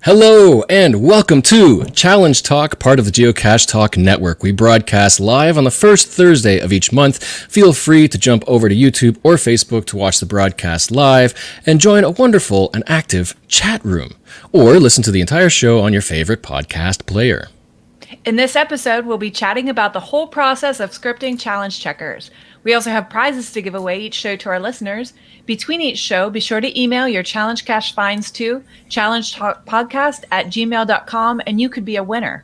Hello and welcome to Challenge Talk, part of the Geocache Talk Network. We broadcast live on the first Thursday of each month. Feel free to jump over to YouTube or Facebook to watch the broadcast live and join a wonderful and active chat room, or listen to the entire show on your favorite podcast player. In this episode, we'll be chatting about the whole process of scripting challenge checkers. We also have prizes to give away each show to our listeners. Between each show, be sure to email your challenge cache finds to challengetalkpodcast@gmail.com and you could be a winner.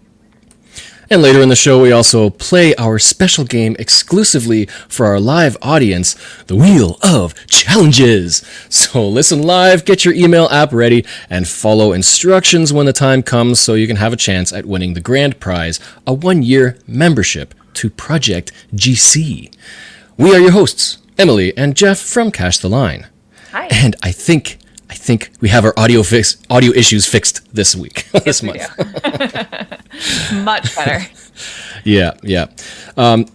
And later in the show, we also play our special game exclusively for our live audience, the Wheel of Challenges. So listen live, get your email app ready, and follow instructions when the time comes so you can have a chance at winning the grand prize, a 1-year membership to Project GC. We are your hosts, Emily and Geoff from Cache the Line. Hi. And I think we have our audio issues fixed this week, this month. Much better. Yeah.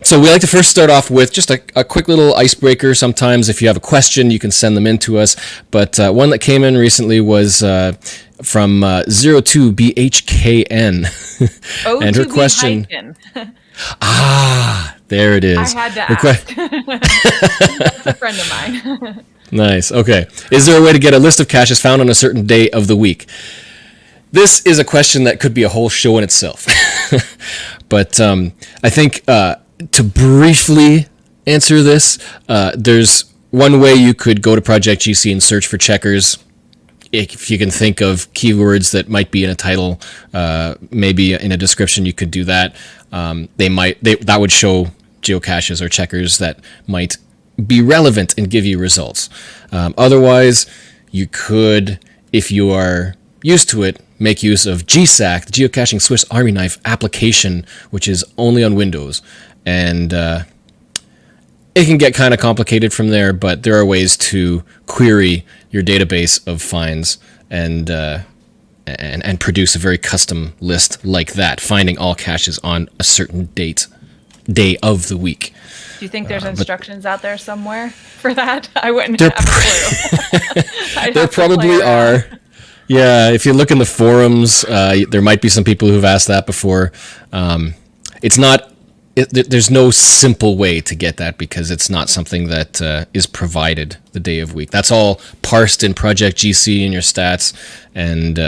So we like to first start off with just a quick little icebreaker. Sometimes if you have a question, you can send them in to us. But one that came in recently was from 02BHKN. And her question... there it is. I had to ask. That's a friend of mine. Nice. Okay. Is there a way to get a list of caches found on a certain day of the week? This is a question that could be a whole show in itself. But I think to briefly answer this, there's one way you could go to Project GC and search for checkers. If you can think of keywords that might be in a title, maybe in a description, you could do that. That would show geocaches or checkers that might be relevant and give you results. Otherwise, you could, if you are used to it, make use of GSAC, the Geocaching Swiss Army Knife application, which is only on Windows. And it can get kind of complicated from there, but there are ways to query your database of finds and produce a very custom list like that, finding all caches on a certain day of the week. Do you think there's instructions out there somewhere for that? I wouldn't have a clue. There probably are. Yeah, if you look in the forums, there might be some people who've asked that before. There's no simple way to get that because it's not something that is provided the day of week. That's all parsed in Project GC in your stats, and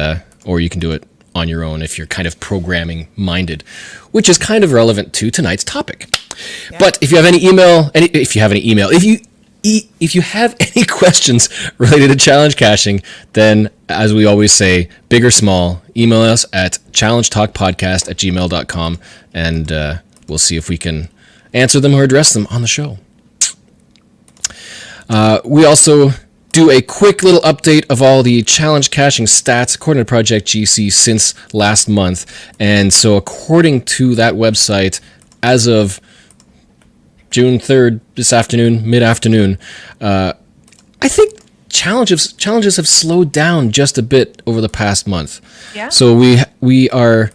or you can do it on your own if you're kind of programming minded, which is kind of relevant to tonight's topic. Yeah. But if you have any questions related to challenge caching, then as we always say, big or small, email us at challengetalkpodcast@gmail.com and we'll see if we can answer them or address them on the show. We also do a quick little update of all the challenge caching stats according to Project GC since last month. And so according to that website, as of June 3rd, this afternoon, mid-afternoon, I think challenges have slowed down just a bit over the past month. Yeah. So we are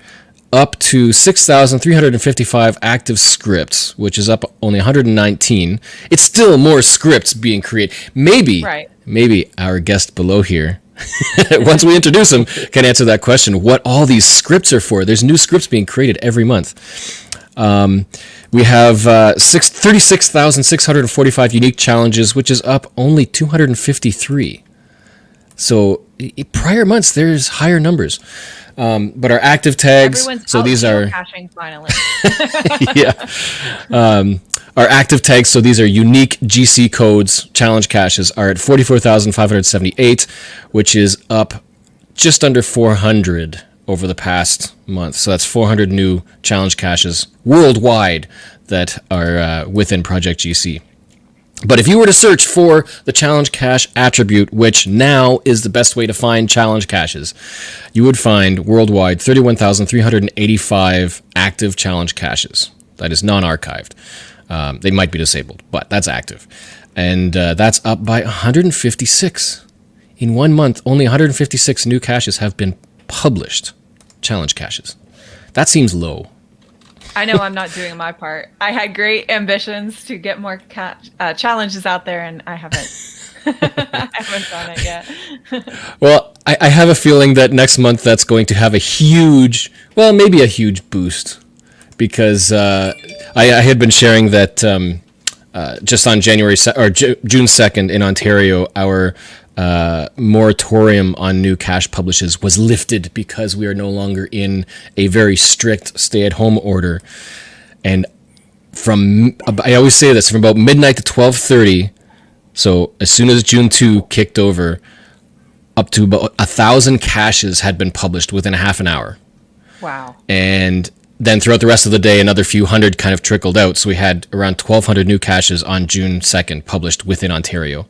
up to 6,355 active scripts, which is up only 119. It's still more scripts being created. Maybe our guest below here, once we introduce him, can answer that question, what all these scripts are for. There's new scripts being created every month. We have 36,645 unique challenges, which is up only 253. So prior months, there's higher numbers. But our active tags, everyone's so these are geocaching finally. yeah. Our active tags, so these are unique GC codes, challenge caches, are at 44,578, which is up just under 400 over the past month. So that's 400 new challenge caches worldwide that are within Project GC. But if you were to search for the challenge cache attribute, which now is the best way to find challenge caches, you would find worldwide 31,385 active challenge caches. That is non-archived. They might be disabled, but that's active. And that's up by 156. In 1 month, only 156 new caches have been published. Challenge caches. That seems low. I know I'm not doing my part. I had great ambitions to get more challenges out there, and I haven't. I haven't done it yet. Well, I have a feeling that next month that's going to have a huge, well, maybe a huge boost, because I had been sharing that just on June 2nd in Ontario, our moratorium on new cache publishes was lifted because we are no longer in a very strict stay-at-home order. And I always say this, from about midnight to 12:30, so as soon as June 2 kicked over, up to about 1,000 caches had been published within a half an hour. Wow. And then throughout the rest of the day, another few hundred kind of trickled out. So we had around 1,200 new caches on June 2nd published within Ontario,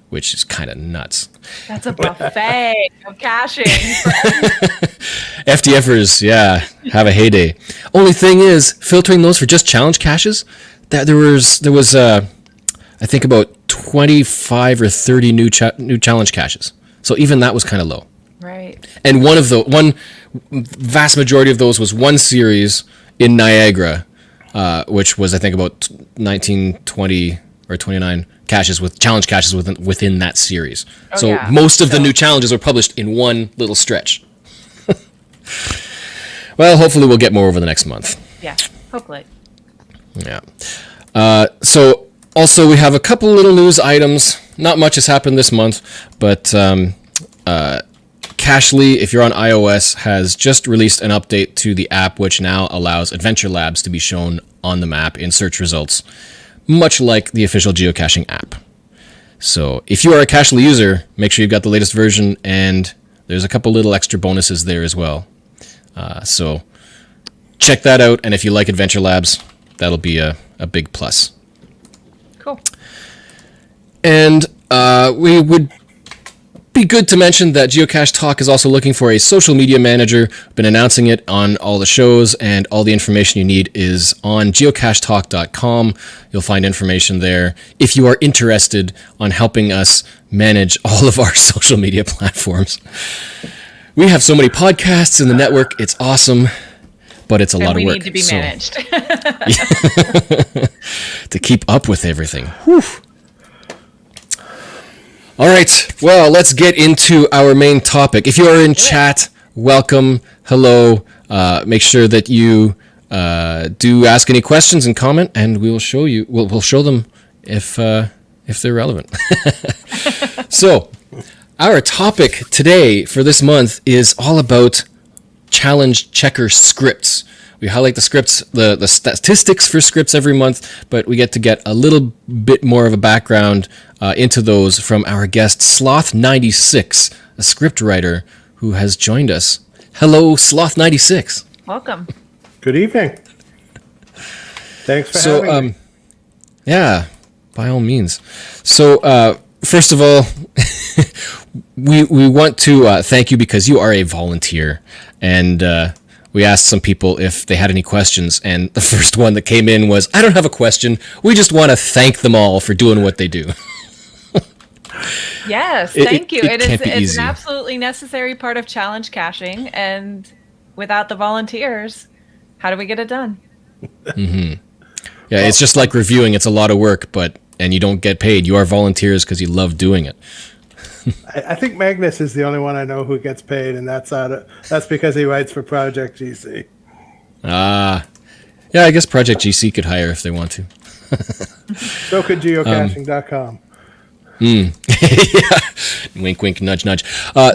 which is kind of nuts. That's a buffet of caching. FDFers, yeah, have a heyday. Only thing is, filtering those for just challenge caches, that there was I think about 25 or 30 new challenge caches. So even that was kind of low. Right. And one vast majority of those was one series in Niagara, which was I think about 19, 20, or 29 caches with challenge caches within that series. Oh, so yeah. most of the new challenges were published in one little stretch. Well, hopefully we'll get more over the next month. Yeah, hopefully. Yeah. So also we have a couple little news items. Not much has happened this month, but Cachely, if you're on iOS, has just released an update to the app which now allows Adventure Labs to be shown on the map in search results, much like the official geocaching app. So if you are a Cachely user, make sure you've got the latest version, and there's a couple little extra bonuses there as well. So check that out, and if you like Adventure Labs, that'll be a big plus. Cool. And we would be good to mention that Geocache Talk is also looking for a social media manager. We've been announcing it on all the shows, and all the information you need is on geocachetalk.com. You'll find information there if you are interested on helping us manage all of our social media platforms. We have so many podcasts in the network. It's awesome, but it's a lot of work. We need to be managed. To keep up with everything. Whew. All right, well, let's get into our main topic. If you are in chat, welcome, hello. Make sure that you do ask any questions and comment, and we will show you. We'll show them if they're relevant. So, our topic today for this month is all about challenge checker scripts. We highlight the scripts, the statistics for scripts every month, but we get to get a little bit more of a background into those from our guest, Sloth96, a script writer who has joined us. Hello, Sloth96. Welcome. Good evening. Thanks for having me. Yeah, by all means. So, first of all, we want to thank you because you are a volunteer, and we asked some people if they had any questions, and the first one that came in was, I don't have a question. We just want to thank them all for doing what they do. Yes, thank you. It's an absolutely necessary part of challenge caching, and without the volunteers, how do we get it done? Mm-hmm. Yeah, it's just like reviewing. It's a lot of work, and you don't get paid. You are volunteers because you love doing it. I think Magnus is the only one I know who gets paid, and that's because he writes for Project GC. Yeah, I guess Project GC could hire if they want to. So could geocaching.com. Yeah. Wink, wink, nudge, nudge.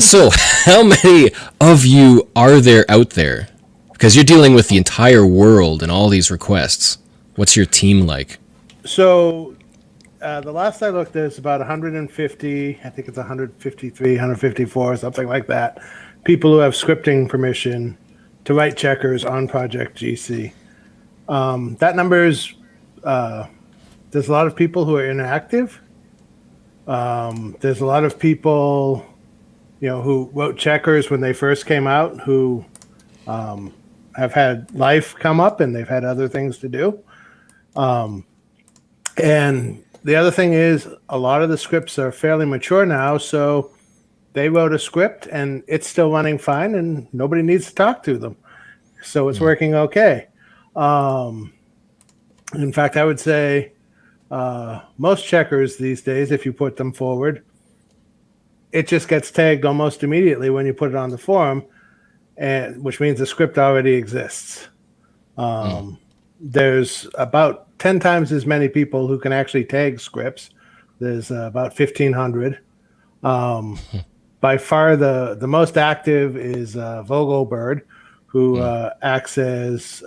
So, how many of you are there out there? Because you're dealing with the entire world and all these requests. What's your team like? So, the last I looked, there's about 150, I think it's 153, 154, something like that, people who have scripting permission to write checkers on Project GC. That number is, there's a lot of people who are inactive. There's a lot of people, who wrote checkers when they first came out, who have had life come up and they've had other things to do. And the other thing is, a lot of the scripts are fairly mature now, so they wrote a script and it's still running fine and nobody needs to talk to them. So it's working okay. In fact, I would say most checkers these days, if you put them forward, it just gets tagged almost immediately when you put it on the forum, and which means the script already exists. There's about 10 times as many people who can actually tag scripts. There's about 1,500. By far, the most active is Vogelbird, who acts as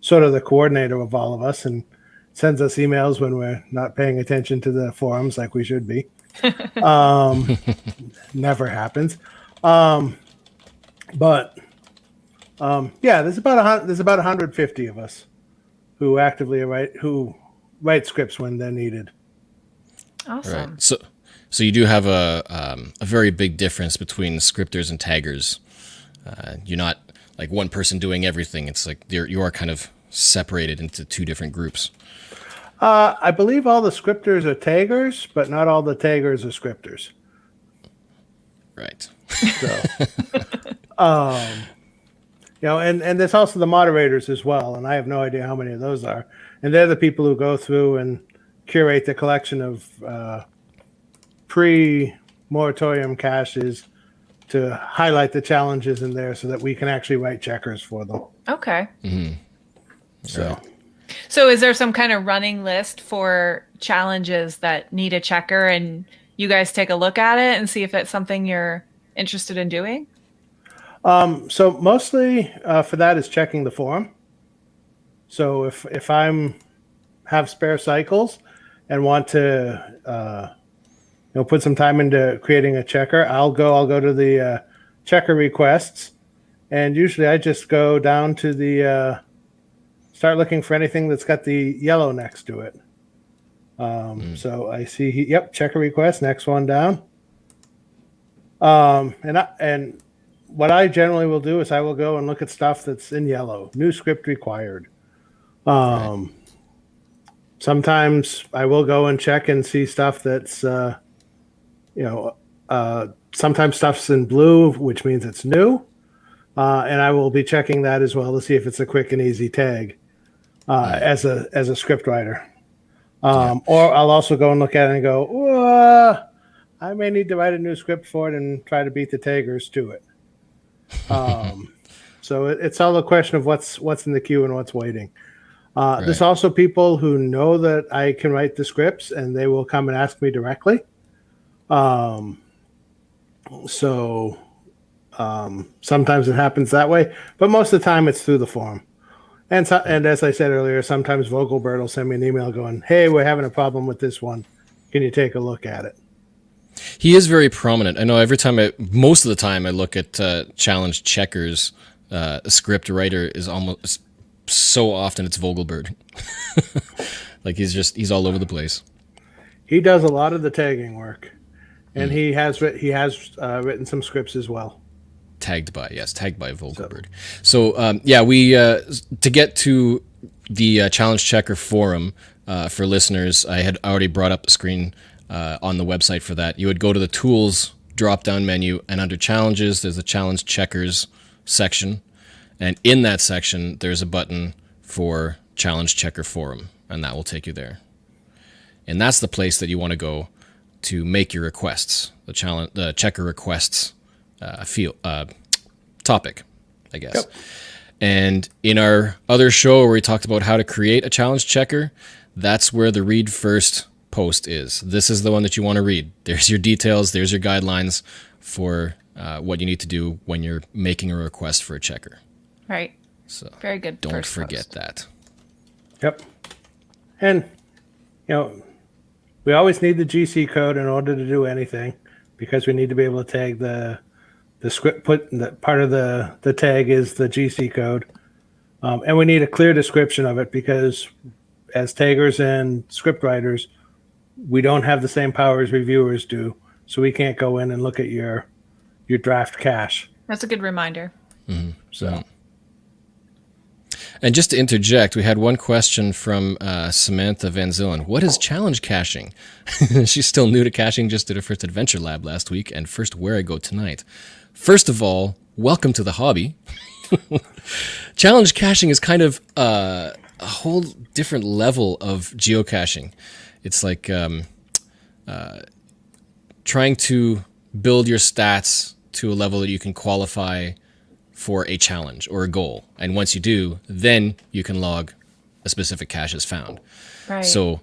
sort of the coordinator of all of us and sends us emails when we're not paying attention to the forums like we should be. Never happens. Yeah, there's about 150 of us who actively write scripts when they're needed. Awesome. Right. So you do have a very big difference between scripters and taggers. You're not like one person doing everything. It's like you are kind of separated into two different groups. I believe all the scripters are taggers, but not all the taggers are scripters. Right. So, and there's also the moderators as well, and I have no idea how many of those are. And they're the people who go through and curate the collection of pre-moratorium caches to highlight the challenges in there so that we can actually write checkers for them. Okay. Mm-hmm. So. Right. So is there some kind of running list for challenges that need a checker, and you guys take a look at it and see if it's something you're interested in doing? So mostly for that is checking the forum. So if have spare cycles and want to put some time into creating a checker, I'll go to the checker requests, and usually I just go down to the start looking for anything that's got the yellow next to it. So I see, checker request, next one down. And what I generally will do is I will go and look at stuff that's in yellow, new script required. Sometimes I will go and check and see stuff that's, sometimes stuff's in blue, which means it's new. And I will be checking that as well to see if it's a quick and easy tag as a script writer. Or I'll also go and look at it and go, I may need to write a new script for it and try to beat the taggers to it. So it's all a question of what's in the queue and what's waiting. There's also people who know that I can write the scripts and they will come and ask me directly. Sometimes it happens that way, but most of the time it's through the forum. And as I said earlier, sometimes Vogelbird will send me an email going, "Hey, we're having a problem with this one. Can you take a look at it?" He is very prominent. I know most of the time I look at challenge checkers, a script writer is almost so often it's Vogelbird. Like he's all over the place. He does a lot of the tagging work, and he has written some scripts as well. Tagged by Vogelbird. So we to get to the challenge checker forum for listeners, I had already brought up the screen on the website for that. You would go to the tools drop-down menu, and under challenges, there's a challenge checkers section, and in that section, there's a button for challenge checker forum, and that will take you there. And that's the place that you want to go to make your requests, the checker requests topic, I guess. Yep. And in our other show where we talked about how to create a challenge checker, that's where the read first post is. This is the one that you want to read. There's your details. There's your guidelines for what you need to do when you're making a request for a checker. Right. So very good. Don't forget that. Yep. And we always need the GC code in order to do anything, because we need to be able to tag the script. Part of the tag is the GC code, and we need a clear description of it, because as taggers and script writers, we don't have the same power as reviewers do, so we can't go in and look at your draft cache. That's a good reminder. Mm-hmm. So, and just to interject, we had one question from Samantha Van Zillen. What is challenge caching? She's still new to caching, just did her first adventure lab last week, and first where I go tonight. First of all, welcome to the hobby. Challenge caching is kind of a whole different level of geocaching. It's like trying to build your stats to a level that you can qualify for a challenge or a goal. And once you do, then you can log a specific cache as found. Right. So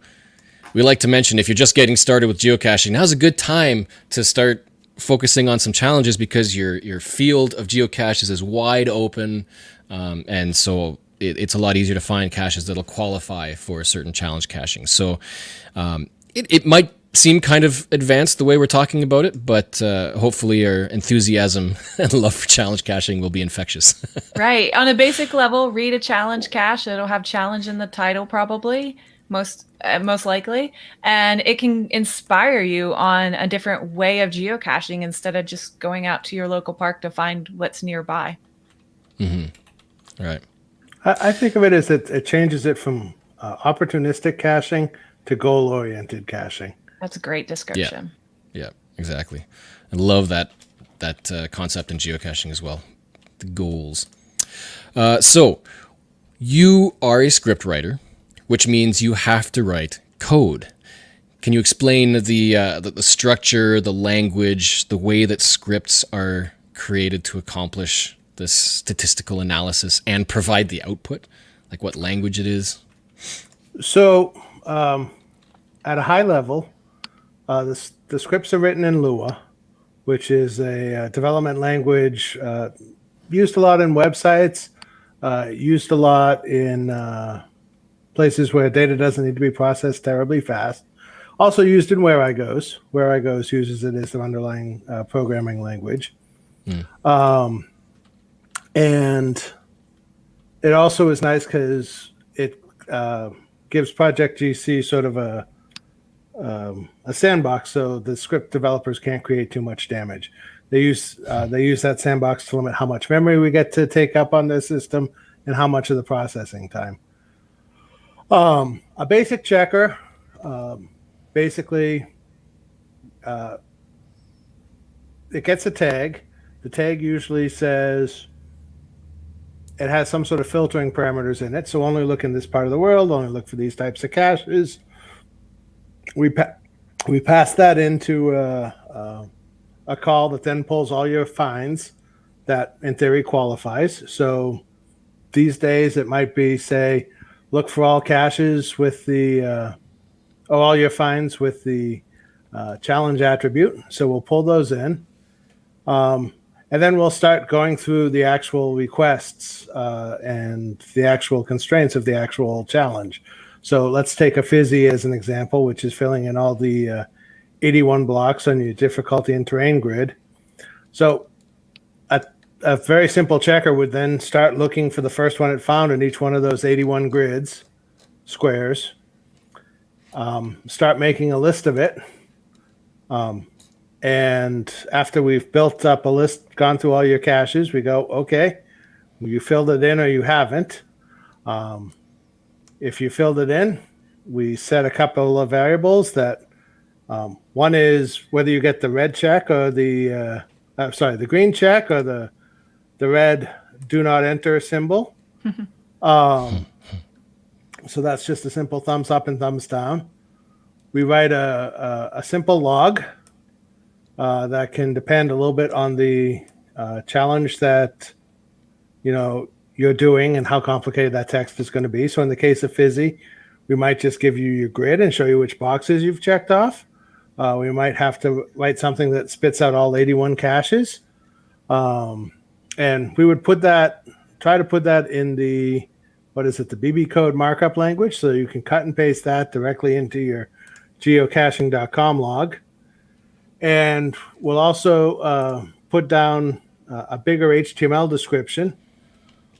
we like to mention, if you're just getting started with geocaching, now's a good time to start focusing on some challenges, because your field of geocaches is wide open, and so it's a lot easier to find caches that'll qualify for certain challenge caching. So it might seem kind of advanced the way we're talking about it, but hopefully our enthusiasm and love for challenge caching will be infectious. Right. On a basic level, read a challenge cache. It'll have challenge in the title, probably most likely, and it can inspire you on a different way of geocaching instead of just going out to your local park to find what's nearby. Right. I think of it as it changes it from opportunistic caching to goal-oriented caching. That's a great description. Yeah, exactly. I love that concept in geocaching as well. The goals. So you are a script writer, which means you have to write code. Can you explain the structure, the language, the way that scripts are created to accomplish this statistical analysis and provide the output? Like what language it is? So, at a high level, the scripts are written in Lua, which is a development language used a lot in websites, used a lot in places where data doesn't need to be processed terribly fast. Also used in Where I Goes. Where I Goes uses it as their underlying programming language. And it also is nice because it gives Project GC sort of a sandbox, so the script developers can't create too much damage. They use that sandbox to limit how much memory we get to take up on their system and how much of the processing time. A basic checker, basically, it gets a tag. The tag usually says it has some sort of filtering parameters in it. So only look in this part of the world, only look for these types of caches. We pass that into a call that then pulls all your finds that in theory qualifies. So these days it might be, say, look for all caches with the all your finds with the challenge attribute. So we'll pull those in. And then we'll start going through the actual requests and the actual constraints of the actual challenge. So let's take a fizzy as an example, which is filling in all the 81 blocks on your difficulty and terrain grid. So a very simple checker would then start looking for the first one it found in each one of those 81 grids, squares. Start making a list of it. And after we've built up a list, gone through all your caches, we go, okay, you filled it in or you haven't. If you filled it in, we set a couple of variables that one is whether you get the red check or the green check or the red do not enter symbol. So that's just a simple thumbs up and thumbs down. We write a simple log that can depend a little bit on the challenge that you're doing and how complicated that text is going to be. So in the case of Fizzy, we might just give you your grid and show you which boxes you've checked off. We might have to write something that spits out all 81 caches. And we would try to put that in the BB code markup language, so you can cut and paste that directly into your geocaching.com log. And we'll also put down a bigger HTML description,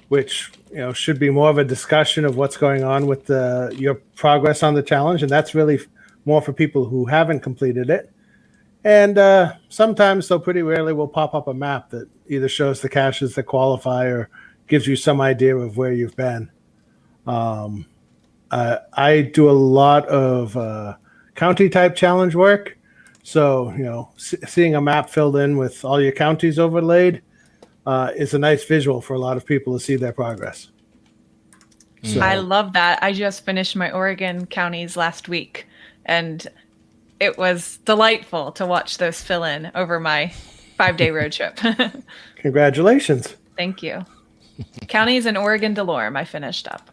which should be more of a discussion of what's going on with your progress on the challenge, and that's really more for people who haven't completed it. And sometimes, though pretty rarely, we'll pop up a map that either shows the caches that qualify or gives you some idea of where you've been. I do a lot of county type challenge work, so seeing a map filled in with all your counties overlaid is a nice visual for a lot of people to see their progress. So, I love that. I just finished my Oregon counties last week, and it was delightful to watch those fill in over my 5-day road trip. Congratulations. Thank you. Counties in Oregon, Delorme, I finished up.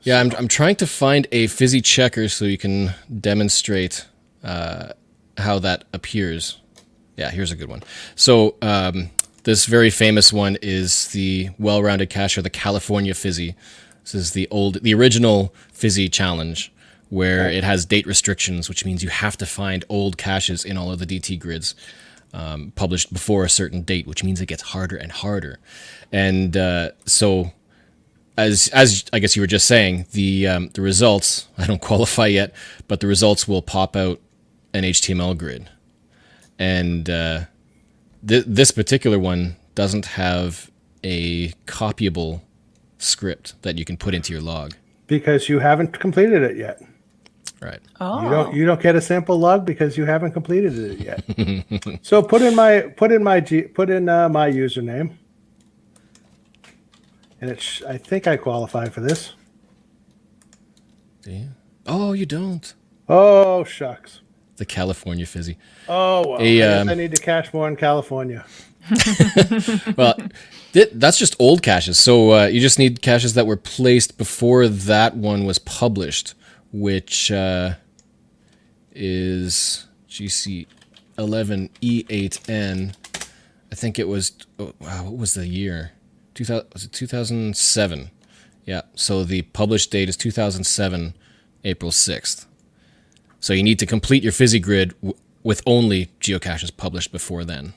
Yeah, I'm trying to find a fizzy checker so you can demonstrate how that appears. Yeah, here's a good one. So this very famous one is the well-rounded cache, or the California Fizzy. This is the original Fizzy challenge, where it has date restrictions, which means you have to find old caches in all of the DT grids published before a certain date, which means it gets harder and harder. And so, as I guess you were just saying, the results, I don't qualify yet, but the results will pop out an HTML grid. And this particular one doesn't have a copyable script that you can put into your log. Because you haven't completed it yet. Right. Oh. You don't get a sample log because you haven't completed it yet. So put in my username, and I think I qualify for this. Do you? Oh, you don't. Oh shucks. The California Fizzy. Oh well. I guess I need to cache more in California. Well, that's just old caches. So you just need caches that were placed before that one was published, which is GC11E8N. I think it was, what was the year? 2000, was it 2007? Yeah, so the published date is 2007, April 6th. So you need to complete your Fizzy grid with only geocaches published before then.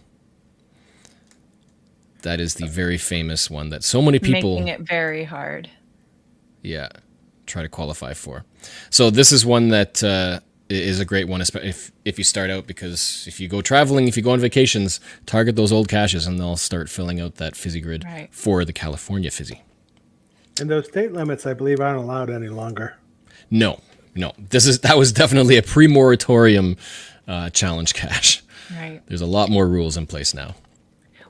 That is the very famous one that so many people... Making it very hard. Yeah, try to qualify for. So this is one that is a great one if you start out, because if you go traveling, if you go on vacations, target those old caches and they'll start filling out that Fizzy grid for the California Fizzy. And those date limits, I believe, aren't allowed any longer. No. That was definitely a pre-moratorium challenge cache. Right. There's a lot more rules in place now.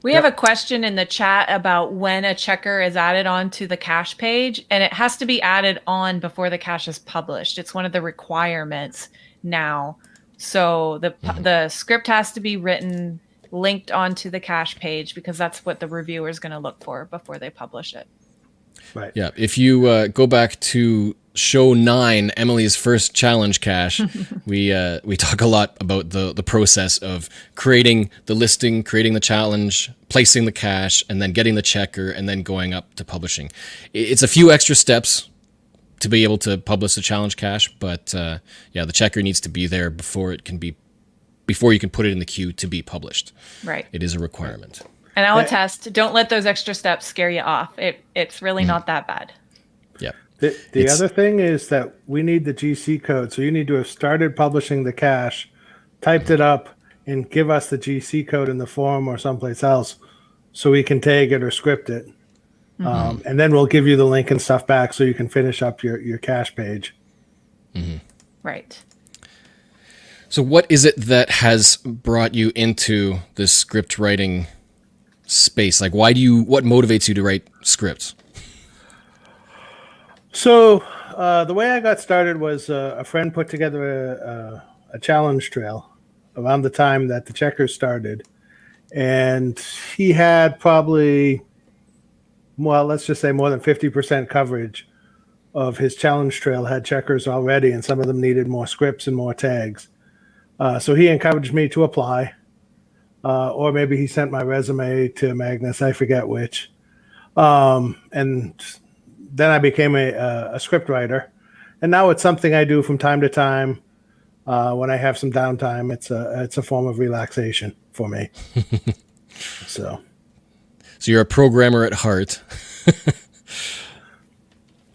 We have a question in the chat about when a checker is added onto the cache page, and it has to be added on before the cache is published. It's one of the requirements now. So the script has to be written, linked onto the cache page, because that's what the reviewer is going to look for before they publish it. Right. Yeah. If you go back to show 9, Emily's first challenge cache, we talk a lot about the process of creating the listing, creating the challenge, placing the cache, and then getting the checker, and then going up to publishing. It's a few extra steps to be able to publish a challenge cache, but yeah, the checker needs to be there before you can put it in the queue to be published. Right. It is a requirement. And I'll attest, don't let those extra steps scare you off. It's really not that bad. Yeah. The other thing is that we need the GC code. So you need to have started publishing the cache, typed it up, and give us the GC code in the forum or someplace else so we can tag it or script it. And then we'll give you the link and stuff back so you can finish up your cache page. Right. So what is it that has brought you into this script writing space? Like, what motivates you to write scripts? So the way I got started was a friend put together a challenge trail around the time that the checkers started. And he had probably, well, let's just say more than 50% coverage of his challenge trail had checkers already, and some of them needed more scripts and more tags. So he encouraged me to apply, or maybe he sent my resume to Magnus, I forget which. And then I became a script writer, and now it's something I do from time to time when I have some downtime. It's a form of relaxation for me. So you're a programmer at heart.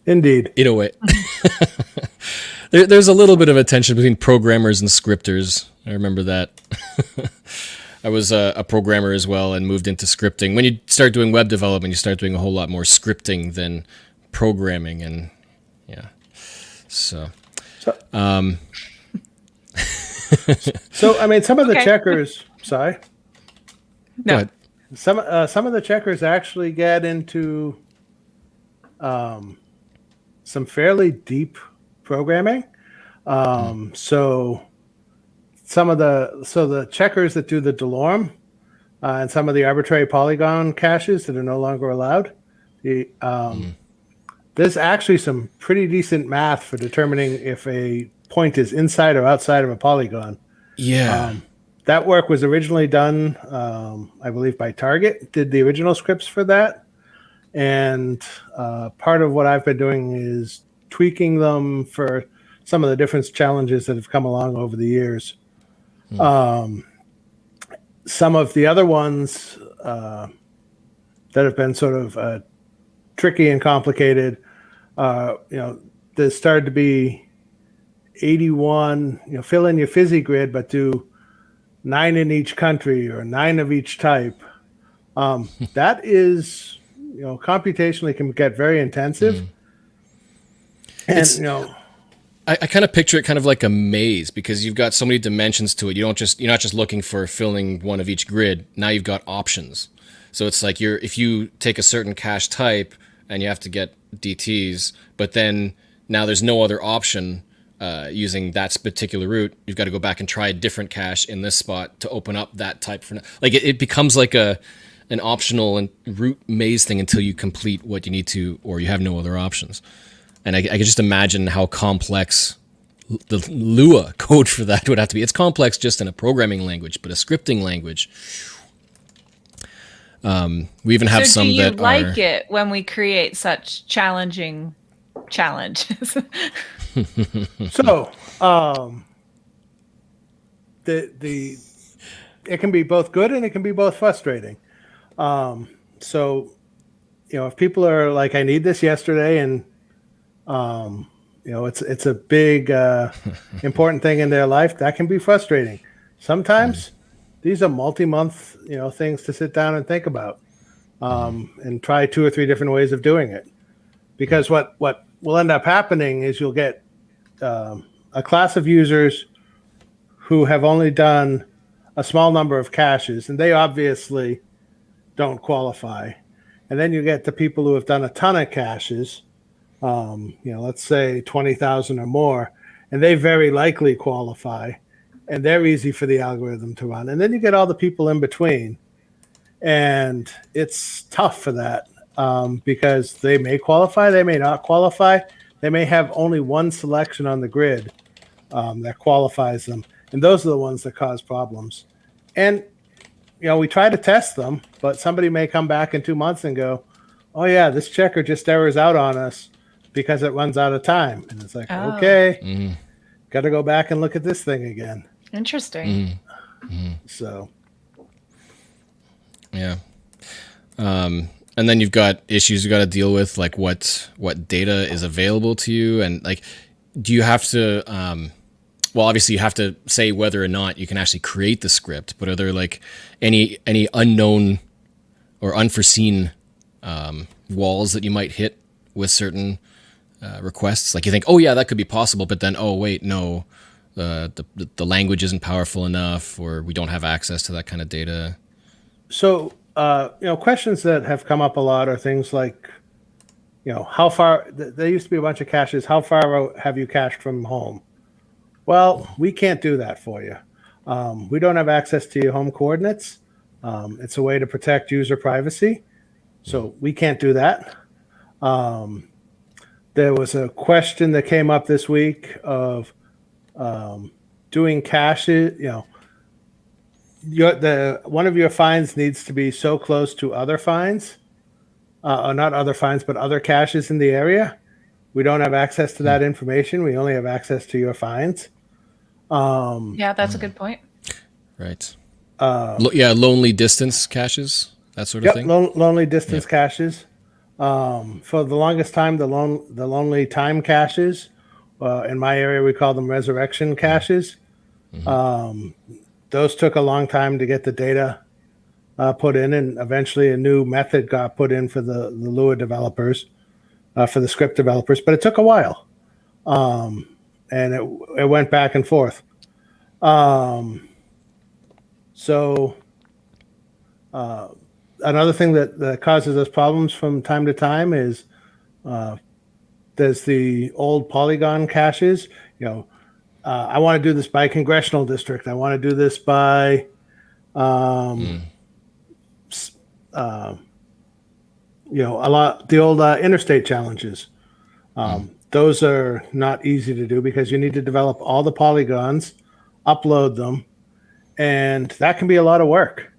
Indeed. In a way. There's a little bit of a tension between programmers and scripters. I remember that. I was a programmer as well and moved into scripting. When you start doing web development, you start doing a whole lot more scripting than programming, and yeah. So I mean, some of the checkers. Sorry. No. Go ahead. Some of the checkers actually get into some fairly deep programming. So the checkers that do the Delorme and some of the arbitrary polygon caches that are no longer allowed, there's actually some pretty decent math for determining if a point is inside or outside of a polygon. Yeah. That work was originally done, I believe, by Target, did the original scripts for that. And part of what I've been doing is tweaking them for some of the different challenges that have come along over the years. Some of the other ones that have been sort of tricky and complicated, there started to be 81, fill in your fizzy grid, but do 9 in each country or 9 of each type. That is, computationally can get very intensive. And, I kind of picture it kind of like a maze because you've got so many dimensions to it. You're not just looking for filling one of each grid. Now you've got options. So it's like if you take a certain cache type and you have to get DTs, but then now there's no other option using that particular route. You've got to go back and try a different cache in this spot to open up that type for like it becomes like an optional and route maze thing until you complete what you need to, or you have no other options. And I can just imagine how complex the Lua code for that would have to be. It's complex just in a programming language, but a scripting language. We even have some that are... do you like it when we create such challenging challenges? So, it can be both good and it can be both frustrating. So, if people are like, I need this yesterday, and it's a big important thing in their life, that can be frustrating. Sometimes these are multi-month things to sit down and think about, and try 2 or 3 different ways of doing it, because what will end up happening is you'll get a class of users who have only done a small number of caches, and they obviously don't qualify. And then you get the people who have done a ton of caches, let's say 20,000 or more, and they very likely qualify, and they're easy for the algorithm to run. And then you get all the people in between, and it's tough for that because they may qualify, they may not qualify, they may have only one selection on the grid that qualifies them, and those are the ones that cause problems. And we try to test them, but somebody may come back in 2 months and go, oh yeah, this checker just errors out on us because it runs out of time. And it's like, okay, got to go back and look at this thing again. Interesting. So, yeah. And then you've got issues you got to deal with, like what data is available to you, and like, do you have to? Well, obviously you have to say whether or not you can actually create the script, but are there like any unknown or unforeseen walls that you might hit with certain requests? Like you think, oh yeah, that could be possible, but then, oh wait, no, the language isn't powerful enough, or we don't have access to that kind of data. So, questions that have come up a lot are things like, how far, there used to be a bunch of caches, how far out have you cached from home? Well, we can't do that for you. We don't have access to your home coordinates. It's a way to protect user privacy. So we can't do that. There was a question that came up this week of doing caches. One of your finds needs to be so close to other finds, or not other finds, but other caches in the area. We don't have access to that information. We only have access to your finds. Yeah, that's a good point. Right. Lonely distance caches, that sort of thing. Lonely distance caches. For the longest time, the lonely time caches. In my area, we call them resurrection caches. Those took a long time to get the data put in, and eventually a new method got put in for the Lua developers, for the script developers, but it took a while. And it went back and forth. So another thing that causes us problems from time to time is there's the old polygon caches. I want to do this by congressional district. I want to do this by, the old interstate challenges. Those are not easy to do because you need to develop all the polygons, upload them, and that can be a lot of work.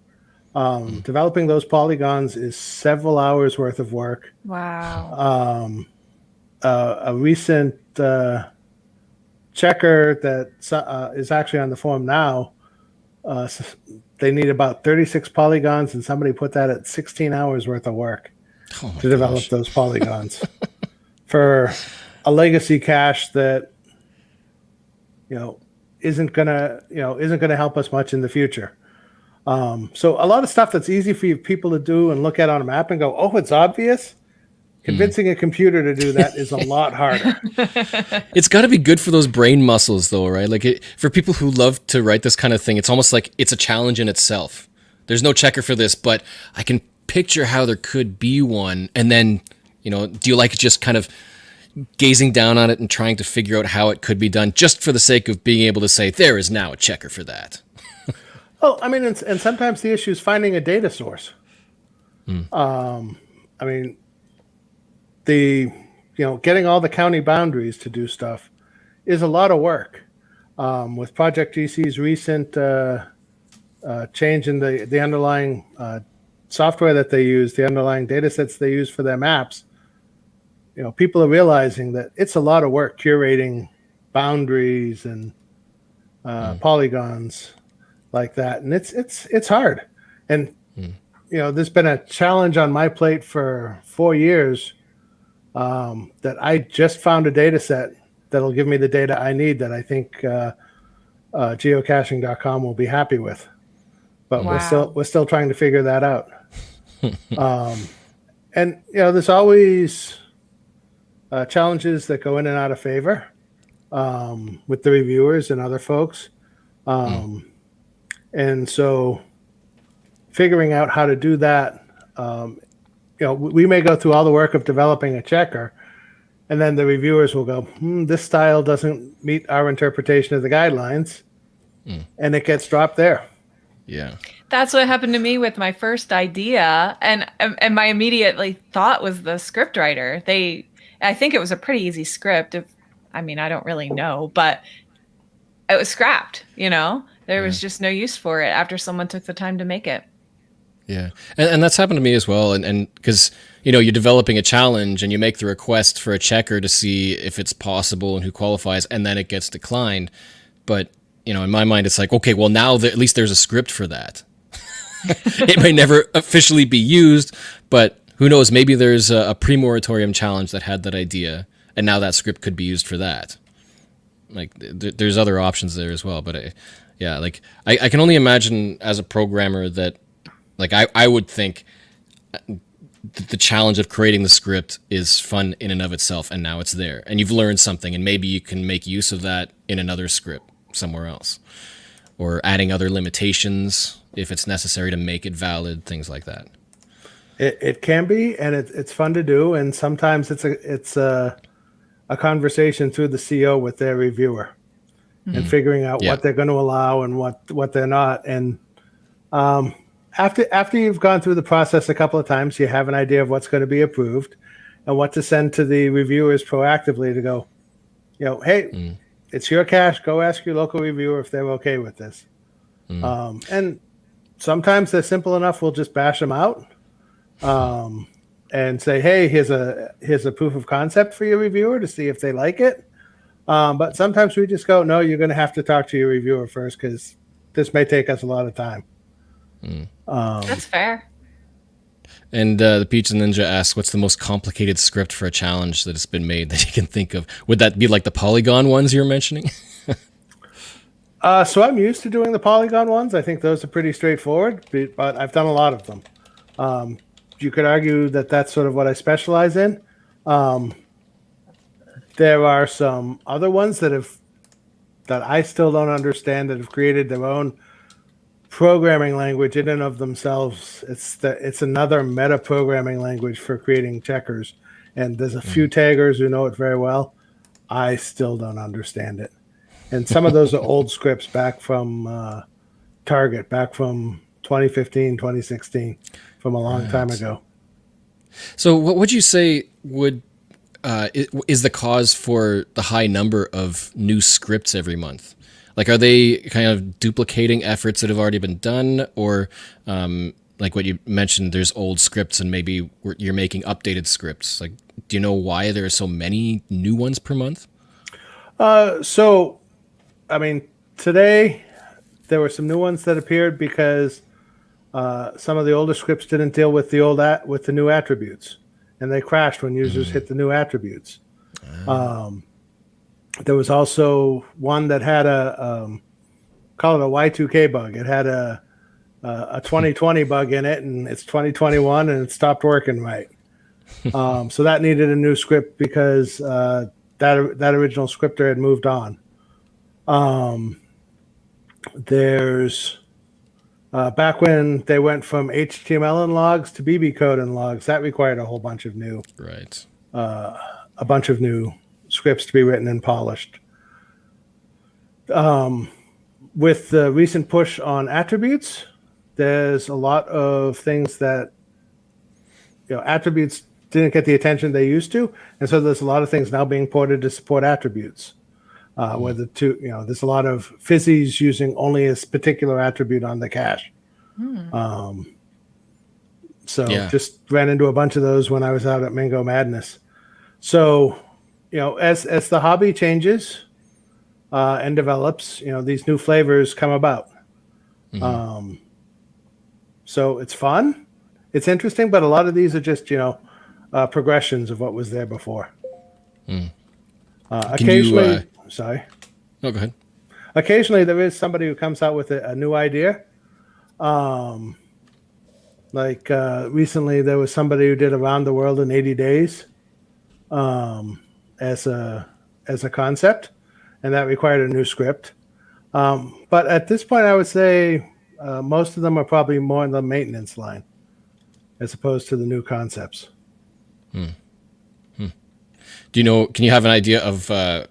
Developing those polygons is several hours worth of work. Wow. A recent checker that is actually on the forum now, they need about 36 polygons, and somebody put that at 16 hours worth of work to develop those polygons for a legacy cache that isn't gonna help us much in the future. So a lot of stuff that's easy for people to do and look at on a map and go, oh, it's obvious. Convincing a computer to do that is a lot harder. It's got to be good for those brain muscles, though, right? Like for people who love to write this kind of thing, it's almost like it's a challenge in itself. There's no checker for this, but I can picture how there could be one. And then, do you like just kind of gazing down on it and trying to figure out how it could be done just for the sake of being able to say, there is now a checker for that? Well, I mean, and sometimes the issue is finding a data source. Getting all the county boundaries to do stuff is a lot of work. With Project GC's recent change in the underlying software that they use, the underlying data sets they use for their maps, people are realizing that it's a lot of work curating boundaries and polygons like that, and it's hard. And there's been a challenge on my plate for 4 years that I just found a data set that'll give me the data I need that I think geocaching.com will be happy with. But we're still trying to figure that out. And there's always challenges that go in and out of favor with the reviewers and other folks. And so figuring out how to do that, we may go through all the work of developing a checker, and then the reviewers will go, this style doesn't meet our interpretation of the guidelines, and it gets dropped there. Yeah. That's what happened to me with my first idea, and my immediately thought was the script writer. I think it was a pretty easy script. I don't really know, but it was scrapped. There was just no use for it after someone took the time to make it. Yeah. And that's happened to me as well. And because, you're developing a challenge and you make the request for a checker to see if it's possible and who qualifies, and then it gets declined. But, in my mind, it's like, okay, well, now at least there's a script for that. It may never officially be used, but who knows? Maybe there's a pre-moratorium challenge that had that idea, and now that script could be used for that. Like, there's other options there as well. But I can only imagine as a programmer that, like, I would think the challenge of creating the script is fun in and of itself, and now it's there, and you've learned something, and maybe you can make use of that in another script somewhere else, or adding other limitations if it's necessary to make it valid, things like that. It can be, and it's fun to do, and sometimes it's a conversation through the CO with their reviewer, and figuring out what they're going to allow and what they're not, and After you've gone through the process a couple of times, you have an idea of what's going to be approved and what to send to the reviewers proactively to go, hey, it's your cache. Go ask your local reviewer if they're okay with this. And sometimes they're simple enough. We'll just bash them out and say, hey, here's a proof of concept for your reviewer to see if they like it. But sometimes we just go, no, you're going to have to talk to your reviewer first because this may take us a lot of time. That's fair. And the Pizza Ninja asks, what's the most complicated script for a challenge that has been made that you can think of? Would that be like the polygon ones you're mentioning? So I'm used to doing the polygon ones. I think those are pretty straightforward, but I've done a lot of them. You could argue that that's sort of what I specialize in. There are some other ones that I still don't understand that have created their own programming language in and of themselves. It's another meta programming language for creating checkers, and there's a few taggers who know it very well. I still don't understand it. And some of those are old scripts back from Target, back from 2015, 2016, from a long time ago. So what would you say is the cause for the high number of new scripts every month? Like, are they kind of duplicating efforts that have already been done, or like what you mentioned, there's old scripts and maybe you're making updated scripts? Like, do you know why there are so many new ones per month? So, I mean, today there were some new ones that appeared because some of the older scripts didn't deal with the new attributes, and they crashed when users hit the new attributes. There was also one that had call it a Y2K bug. It had a 2020 bug in it, and it's 2021, and it stopped working right. So that needed a new script because that original scripter had moved on. There's back when they went from HTML and logs to BB code and logs, that required a whole bunch of new scripts to be written and polished. With the recent push on attributes, there's a lot of things that attributes didn't get the attention they used to, and so there's a lot of things now being ported to support attributes. Where there's a lot of fizzies using only a particular attribute on the cache. Just ran into a bunch of those when I was out at Mingo Madness. So, as the hobby changes and develops, these new flavors come about. So it's fun, it's interesting, but a lot of these are just progressions of what was there before. Occasionally. Sorry. No, go ahead. Occasionally, there is somebody who comes out with a new idea. Recently, there was somebody who did Around the World in 80 Days as a concept, and that required a new script. But at this point, I would say most of them are probably more in the maintenance line as opposed to the new concepts. Can you have an idea of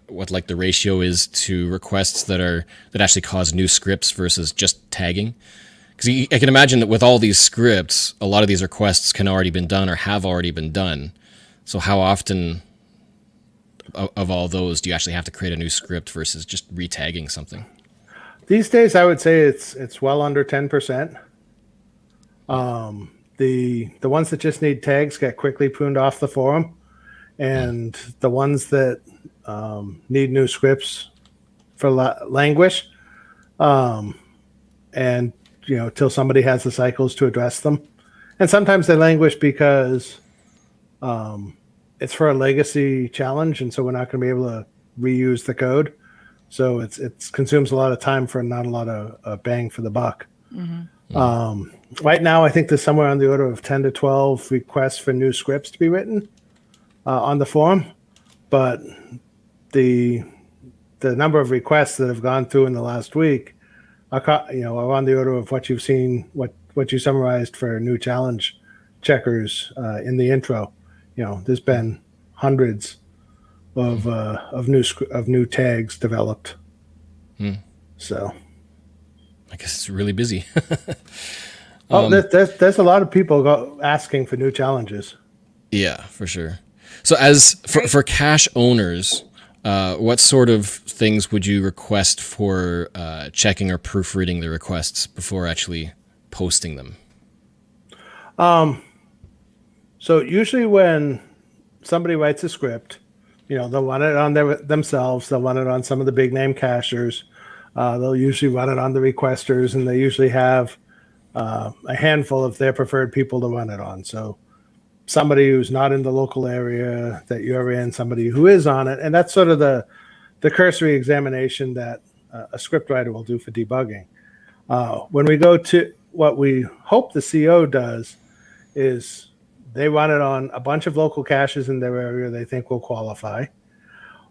what like the ratio is to requests that actually cause new scripts versus just tagging? Because I can imagine that with all these scripts, a lot of these requests can already been done or have already been done. So how often of all those do you actually have to create a new script versus just retagging something? These days, I would say it's well under 10%. The ones that just need tags get quickly pruned off the forum. And the ones that need new scripts for languish, and till somebody has the cycles to address them. And sometimes they languish because it's for a legacy challenge, and so we're not going to be able to reuse the code. So it consumes a lot of time for not a lot of bang for the buck. Right now, I think there's somewhere on the order of 10 to 12 requests for new scripts to be written on the forum, but the number of requests that have gone through in the last week are on the order of what you've seen, what you summarized for new challenge checkers in the intro. There's been hundreds of new tags developed. So I guess it's really busy. There's a lot of people asking for new challenges. Yeah, for sure. So for cache owners, what sort of things would you request for checking or proofreading the requests before actually posting them? So usually when somebody writes a script, they'll run it on themselves. They'll run it on some of the big name cachers. They'll usually run it on the requesters, and they usually have a handful of their preferred people to run it on. So somebody who's not in the local area that you're in, somebody who is on it, and that's sort of the cursory examination that a script writer will do for debugging. When we go to what we hope the CO does is they run it on a bunch of local caches in their area they think will qualify.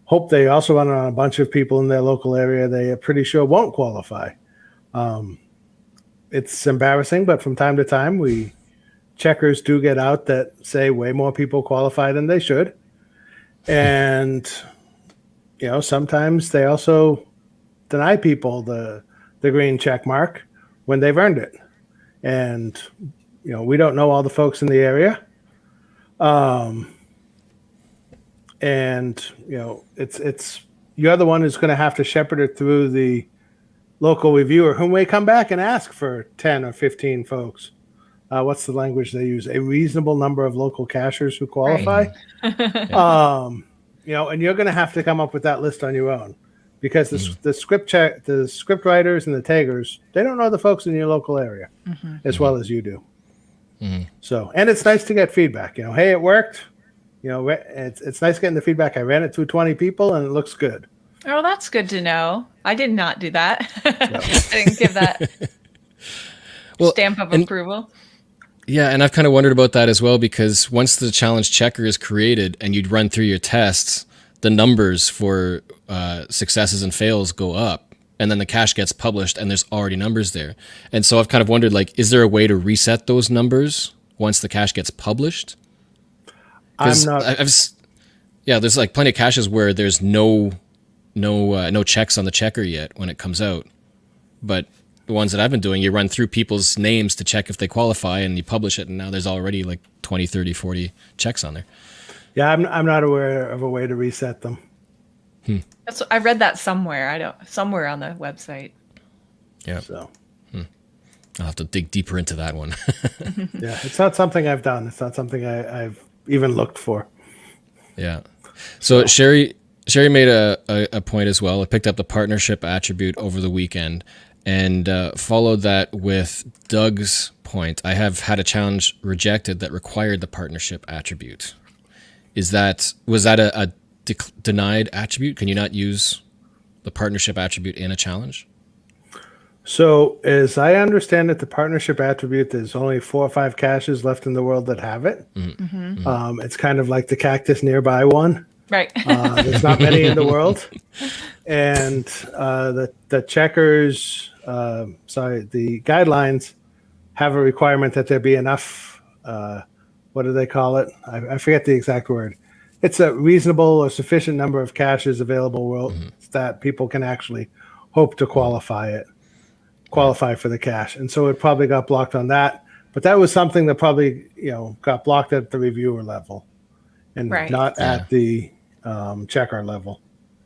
Hope they also run it on a bunch of people in their local area they are pretty sure won't qualify. It's embarrassing, but from time to time checkers do get out that say way more people qualify than they should. And, sometimes they also deny people the green check mark when they've earned it. And, we don't know all the folks in the area. And, it's you're the one who's going to have to shepherd it through the local reviewer, who may come back and ask for 10 or 15 folks. What's the language they use? A reasonable number of local cachers who qualify. Right. And you're going to have to come up with that list on your own, because the script writers and the taggers, they don't know the folks in your local area as well as you do. So, and it's nice to get feedback. Hey, it worked. It's nice getting the feedback. I ran it through 20 people and it looks good. Oh, that's good to know. I did not do that. I didn't give that stamp of approval. Yeah, and I've kind of wondered about that as well, because once the challenge checker is created and you'd run through your tests, the numbers for successes and fails go up, and then the cache gets published and there's already numbers there. And so I've kind of wondered, is there a way to reset those numbers once the cache gets published? There's plenty of caches where there's no checks on the checker yet when it comes out. But the ones that I've been doing, you run through people's names to check if they qualify, and you publish it, and now there's already 20, 30, 40 checks on there. Yeah, I'm not aware of a way to reset them. I read that somewhere. Somewhere on the website. Yeah. So I'll have to dig deeper into that one. Yeah, it's not something I've done. It's not something I've even looked for. Yeah. So Sherry made a point as well. I picked up the partnership attribute over the weekend and followed that with Doug's point. I have had a challenge rejected that required the partnership attribute. Was that a denied attribute? Can you not use the partnership attribute in a challenge? So as I understand it, the partnership attribute, there's only 4 or 5 caches left in the world that have it. It's kind of like the cactus nearby one. Right. There's not many in the world. And the checkers, the guidelines have a requirement that there be enough, what do they call it? I forget the exact word. It's a reasonable or sufficient number of caches available that people can actually hope to qualify for the cache. And so it probably got blocked on that. But that was something that probably, got blocked at the reviewer level and not at the checker level.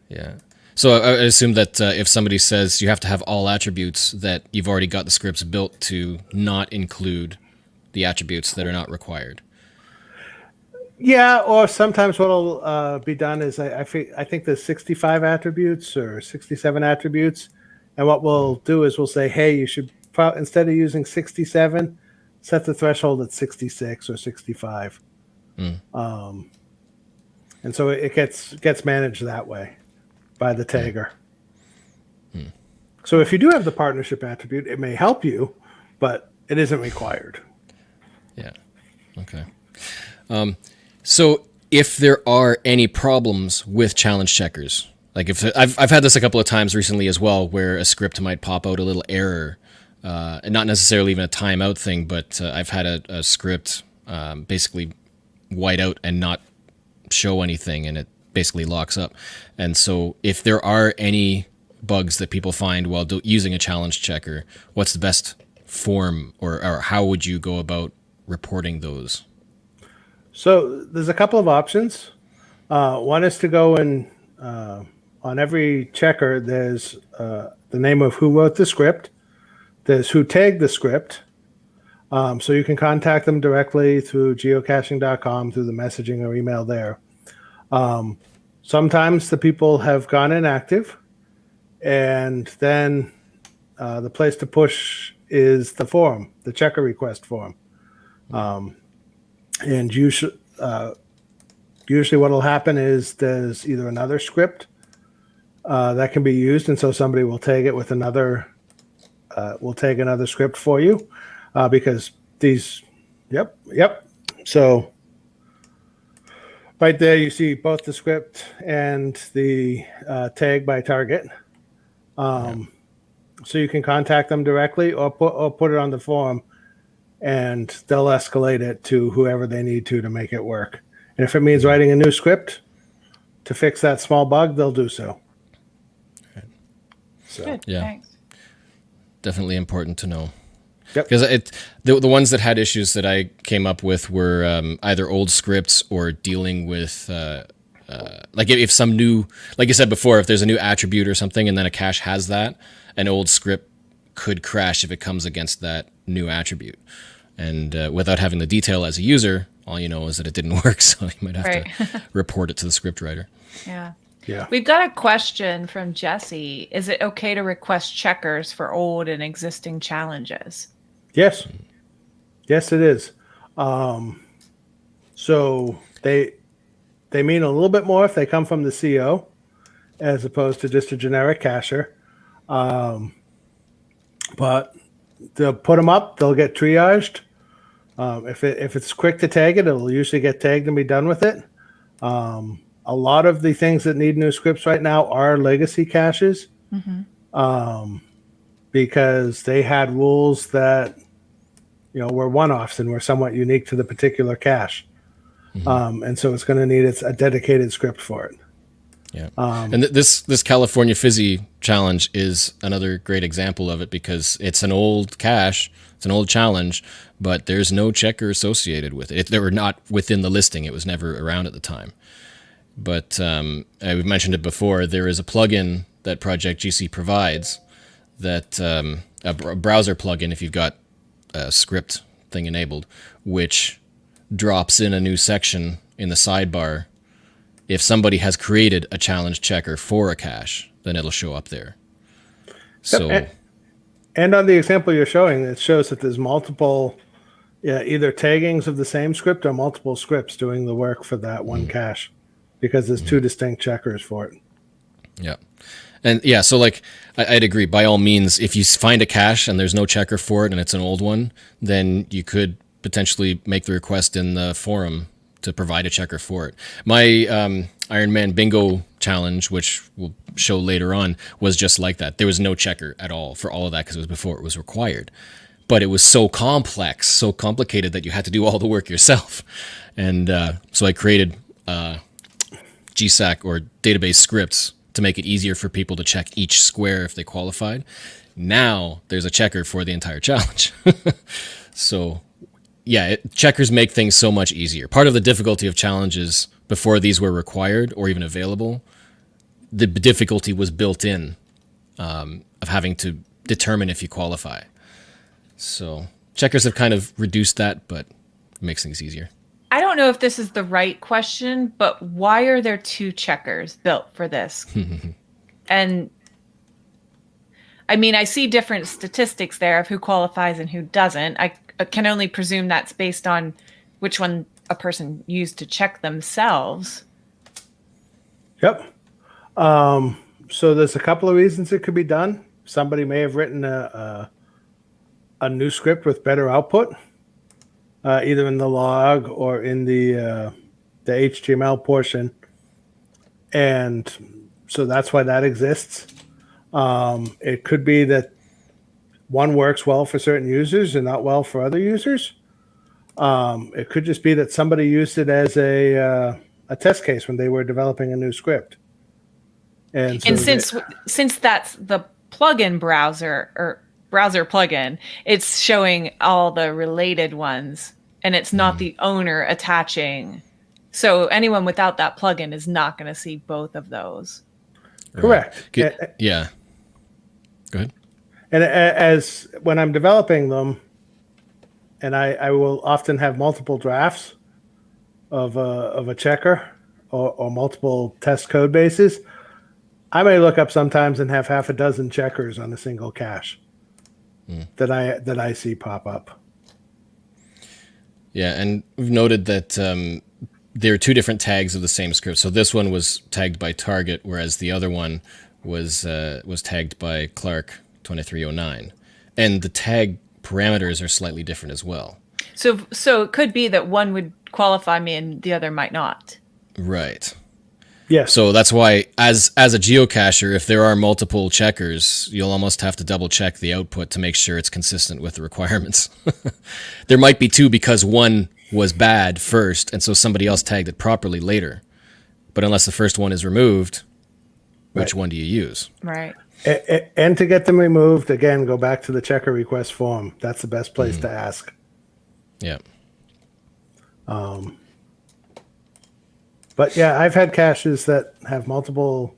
Yeah. So I assume that if somebody says you have to have all attributes, that you've already got the scripts built to not include the attributes that are not required. Yeah, or sometimes what'll be done is I think there's 65 attributes or 67 attributes. And what we'll do is we'll say, hey, you should, instead of using 67, set the threshold at 66 or 65. And so it gets managed that way by the tagger. So if you do have the partnership attribute, it may help you, but it isn't required. Yeah. Okay. So if there are any problems with challenge checkers, if I've had this a couple of times recently as well, where a script might pop out a little error, and not necessarily even a timeout thing, but I've had a script basically white out and not show anything, and it basically locks up. And so if there are any bugs that people find while using a challenge checker, what's the best form or how would you go about reporting those? So there's a couple of options. One is to go and on every checker, there's the name of who wrote the script. There's who tagged the script. So you can contact them directly through geocaching.com, through the messaging or email there. Sometimes the people have gone inactive, and then the place to push is the forum, the checker request form. And usually what will happen is there's either another script that can be used, and so somebody will tag it with another script for you, because these, yep. So right there you see both the script and the tag by target. So you can contact them directly or put it on the forum, and they'll escalate it to whoever they need to make it work. And if it means writing a new script to fix that small bug, they'll do so. So Good. Yeah. Thanks. Definitely important to know. Yep. Because the ones that had issues that I came up with were either old scripts or dealing with like if some new, like you said before, if there's a new attribute or something and then a cache has that, an old script could crash if it comes against that new attribute. And without having the detail as a user, all you know is that it didn't work, so you might have to report it to the script writer. Yeah. yeah. We've got a question from Jesse. Is it okay to request checkers for old and existing challenges? Yes. Yes, it is. So they mean a little bit more if they come from the CO as opposed to just a generic cacher. But they'll put them up. They'll get triaged. If it's quick to tag it, it'll usually get tagged and be done with it. A lot of the things that need new scripts right now are legacy caches, because they had rules that were one-offs and were somewhat unique to the particular cache, and so it's going to need a dedicated script for it. Yeah, and this California Fizzy challenge is another great example of it because it's an old cache, it's an old challenge, but there's no checker associated with it. They were not within the listing; it was never around at the time. But we've mentioned it before. There is a plugin that Project GC provides that a browser plugin, if you've got a script thing enabled, which drops in a new section in the sidebar. If somebody has created a challenge checker for a cache, then it'll show up there. So, and on the example you're showing, it shows that there's multiple, either taggings of the same script or multiple scripts doing the work for that one cache, because there's two distinct checkers for it. Yeah. And yeah, so like I'd agree. By all means, if you find a cache and there's no checker for it and it's an old one, then you could potentially make the request in the forum to provide a checker for it. My Iron Man Bingo challenge, which we'll show later on, was just like that. There was no checker at all for all of that because it was before it was required. But it was so complex, so complicated that you had to do all the work yourself. And so I created GSAC or database scripts to make it easier for people to check each square if they qualified. Now there's a checker for the entire challenge. So yeah, checkers make things so much easier. Part of the difficulty of challenges before these were required or even available, the difficulty was built in of having to determine if you qualify. So checkers have kind of reduced that, but it makes things easier. I don't know if this is the right question, but why are there two checkers built for this? And I mean, I see different statistics there of who qualifies and who doesn't. I can only presume that's based on which one a person used to check themselves. Yep. So there's a couple of reasons it could be done. Somebody may have written a new script with better output, either in the log or in the HTML portion. And so that's why that exists. It could be that one works well for certain users and not well for other users. It could just be that somebody used it as a test case when they were developing a new script. And since that's the plugin browser or browser plugin, it's showing all the related ones, and it's not the owner attaching. So anyone without that plugin is not going to see both of those. Correct. Yeah. Go ahead. And as when I'm developing them, and I will often have multiple drafts of a checker or multiple test code bases, I may look up sometimes and have half a dozen checkers on a single cache that I see pop up. Yeah, and we've noted that there are two different tags of the same script. So this one was tagged by Target, whereas the other one was tagged by Clark 2309, and the tag parameters are slightly different as well. So it could be that one would qualify me and the other might not. Right. Yes. So that's why, as a geocacher, if there are multiple checkers, you'll almost have to double check the output to make sure it's consistent with the requirements. There might be two because one was bad first, and so somebody else tagged it properly later. But unless the first one is removed, which one do you use? Right. And to get them removed, again, go back to the checker request form. That's the best place to ask. Yeah. But yeah, I've had caches that have multiple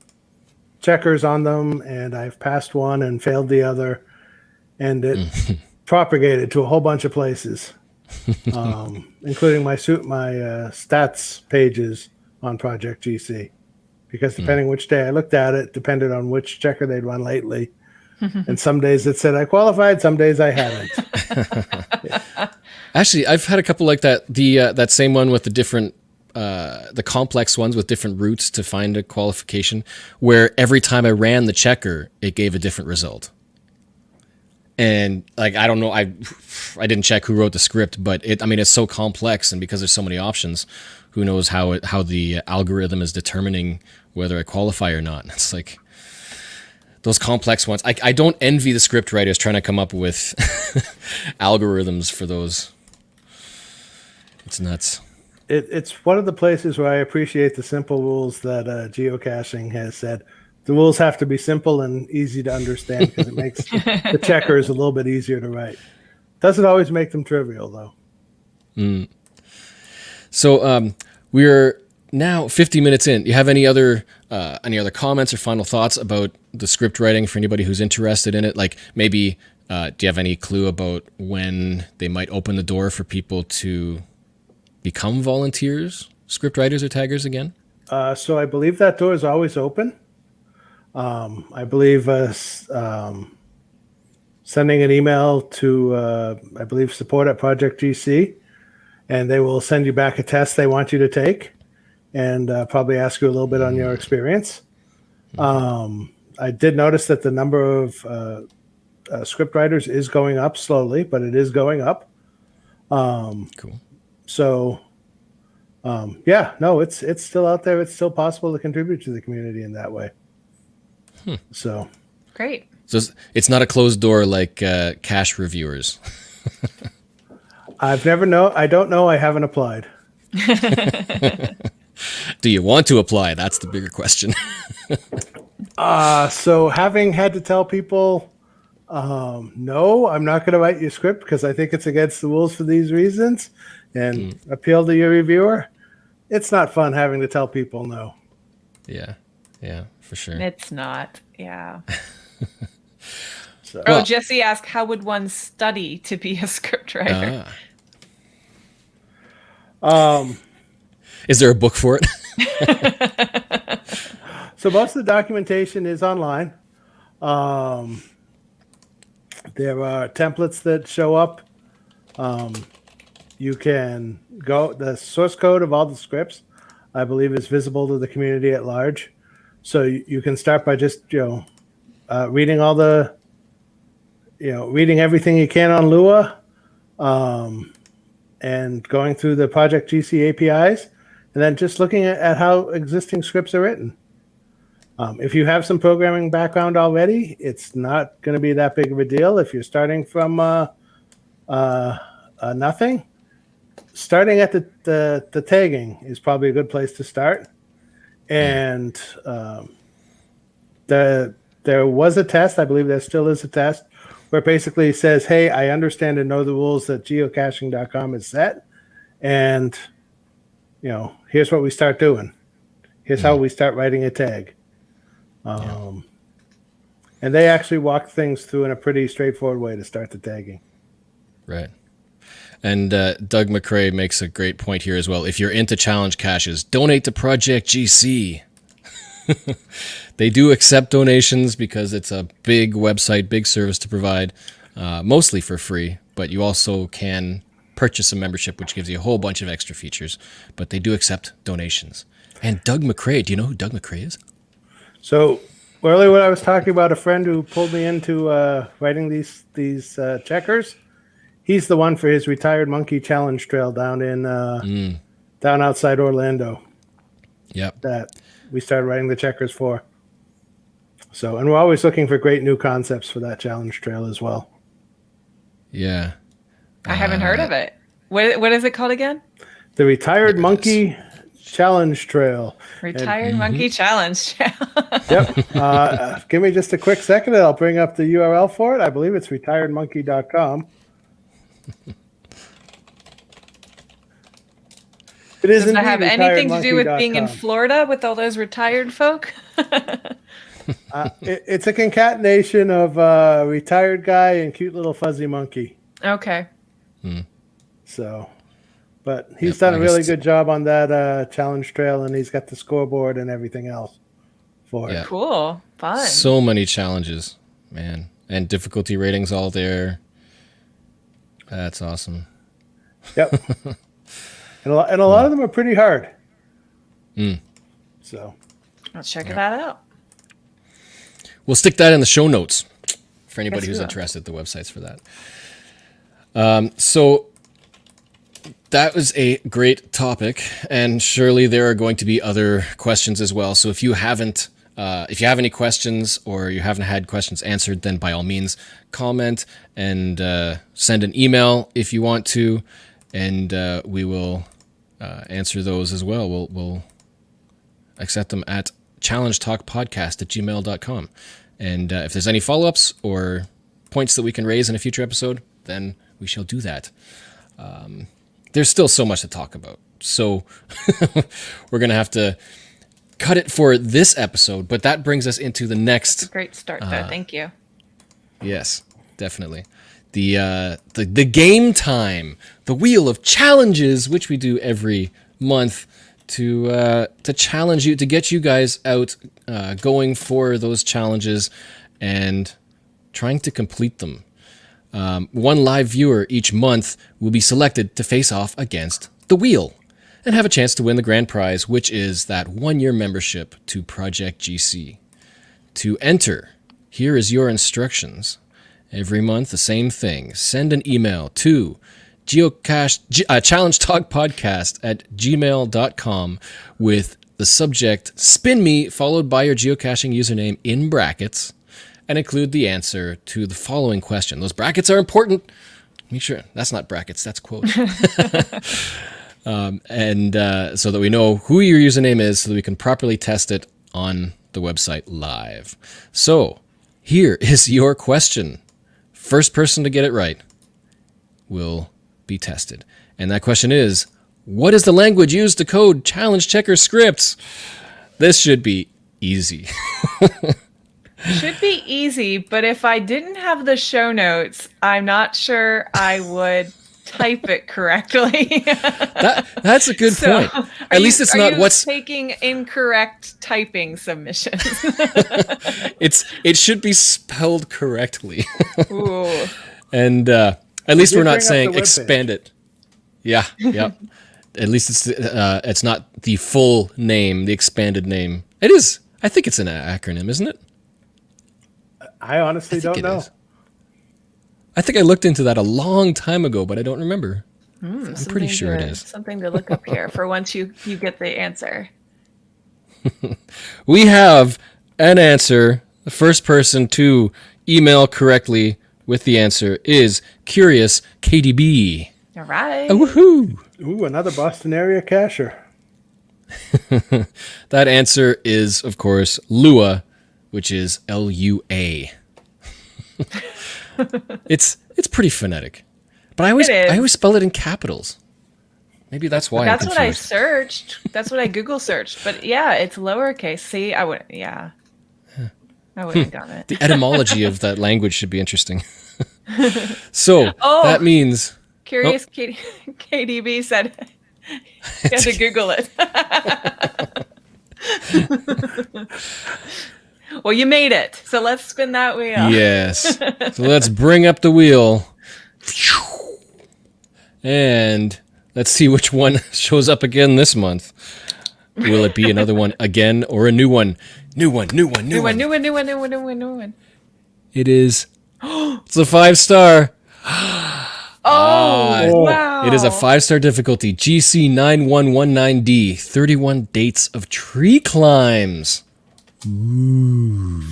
checkers on them, and I've passed one and failed the other, and it propagated to a whole bunch of places, including my stats pages on Project GC. Because depending which day I looked at it, depended on which checker they'd run lately. And some days it said I qualified, some days I hadn't. Actually, I've had a couple like that. That same one with the different, the complex ones with different routes to find a qualification, where every time I ran the checker, it gave a different result. And like, I don't know, I didn't check who wrote the script, but it's so complex, and because there's so many options, who knows how the algorithm is determining whether I qualify or not. It's like those complex ones. I don't envy the script writers trying to come up with algorithms for those. It's nuts. It's one of the places where I appreciate the simple rules that geocaching has said. The rules have to be simple and easy to understand because it makes the checkers a little bit easier to write. Doesn't always make them trivial, though. So we're now 50 minutes in. Do you have any other comments or final thoughts about the script writing for anybody who's interested in it? Like maybe, do you have any clue about when they might open the door for people to become volunteers, script writers or taggers again? So I believe that door is always open. I believe sending an email to, I believe, support at Project GC, and they will send you back a test they want you to take and probably ask you a little bit on your experience. I did notice that the number of script writers is going up slowly, but it is going up. Cool. So, yeah, no, it's still out there. It's still possible to contribute to the community in that way. So Great. So it's not a closed door like cache reviewers. I don't know. I haven't applied. Do you want to apply? That's the bigger question. So having had to tell people, no, I'm not going to write your script because I think it's against the rules for these reasons, and appeal to your reviewer. It's not fun having to tell people no. Yeah, for sure. It's not. Yeah. So, Jesse asked, how would one study to be a scriptwriter? Is there a book for it? so most of the documentation is online. There are templates that show up. You can go, the source code of all the scripts, I believe, is visible to the community at large. So you can start by just, reading all the, reading everything you can on Lua, and going through the Project GC APIs, and then just looking at how existing scripts are written. If you have some programming background already, it's not going to be that big of a deal. If you're starting from nothing, starting at the tagging is probably a good place to start. And there was a test, I believe there still is a test, where it basically says, hey, I understand and know the rules that geocaching.com is set. And, here's what we start doing. Here's how we start writing a tag. And they actually walk things through in a pretty straightforward way to start the tagging. Right. And Doug McCrae makes a great point here as well. If you're into challenge caches, donate to Project GC. They do accept donations because it's a big website, big service to provide, mostly for free. But you also can purchase a membership, which gives you a whole bunch of extra features. But they do accept donations. And Doug McCrae, do you know who Doug McCrae is? So earlier when I was talking about a friend who pulled me into writing these checkers, he's the one for his Retired Monkey Challenge Trail down in down outside Orlando. Yep. That we started writing the checkers for. So, and we're always looking for great new concepts for that challenge trail as well. Yeah. I haven't heard of it. What is it called again? The Retired Monkey Challenge Trail. Retired Monkey Challenge. Yep. Give me just a quick second and I'll bring up the URL for it. I believe it's retiredmonkey.com. It is Does that indeed have anything to do with being in retiredmonkey.com. Florida with all those retired folk? It's a concatenation of retired guy and cute little fuzzy monkey. Okay. So, but he's Yep, done a I really guess- good job on that challenge trail, and he's got the scoreboard and everything else for it. Yeah. Cool. Fun. So many challenges, man. And difficulty ratings all there. That's awesome. Yep. and a lot of them are pretty hard. So, Let's check that out. We'll stick that in the show notes for anybody Yes, who's we will. interested. The websites for that. So that was a great topic, and surely there are going to be other questions as well. So if you have any questions or you haven't had questions answered, then by all means comment and send an email if you want to, and we will answer those as well. We'll accept them at challengetalkpodcast@gmail.com. And if there's any follow-ups or points that we can raise in a future episode, then we shall do that. There's still so much to talk about. So we're going to have to cut it for this episode, but that brings us into the next. Great start there. Thank you. Yes, definitely. The game time, the wheel of challenges, which we do every month to challenge you, to get you guys out going for those challenges and trying to complete them. One live viewer each month will be selected to face off against the wheel and have a chance to win the grand prize, which is that 1-year membership to Project GC. To enter, here is your instructions. Every month, the same thing. Send an email to Geocache, challengetalkpodcast@gmail.com with the subject "Spin Me," followed by your geocaching username in brackets, and include the answer to the following question. Those brackets are important. Make sure that's not brackets, that's quotes. And so that we know who your username is, so that we can properly test it on the website live. So here is your question. First person to get it right will be tested. And that question is, what is the language used to code challenge checker scripts? This should be easy. Should be easy, but if I didn't have the show notes, I'm not sure I would type it correctly. That's a good point. At least it's not what's taking incorrect typing submissions. it should be spelled correctly. Ooh. And at least we're bring not up saying the webpage. expand it. Yeah. At least it's not the full name, the expanded name. It is. I think it's an acronym, isn't it? I honestly think don't it know. is. I think I looked into that a long time ago, but I don't remember. I'm pretty sure it is. Something to look up here for once you get the answer. We have an answer. The first person to email correctly with the answer is Curious KDB. All right. Woohoo! Ooh, another Boston area cacher. That answer is, of course, Lua, which is Lua. It's pretty phonetic, but I always spell it in capitals. Maybe that's why. That's I'm what I confused. searched. That's what I Google searched. But yeah, it's lowercase. See, I wouldn't. Yeah, I wouldn't have done it. The etymology of that language should be interesting. So Oh. that means Curious KDB said you had to Google it. Well, you made it. So let's spin that wheel. yes. So let's bring up the wheel, and let's see which one shows up again this month. Will it be another one again or a new one? New one. New one. It is. It's a 5-star. Oh, wow. It is a 5-star difficulty. GC9119D. 31 dates of tree climbs. Ooh.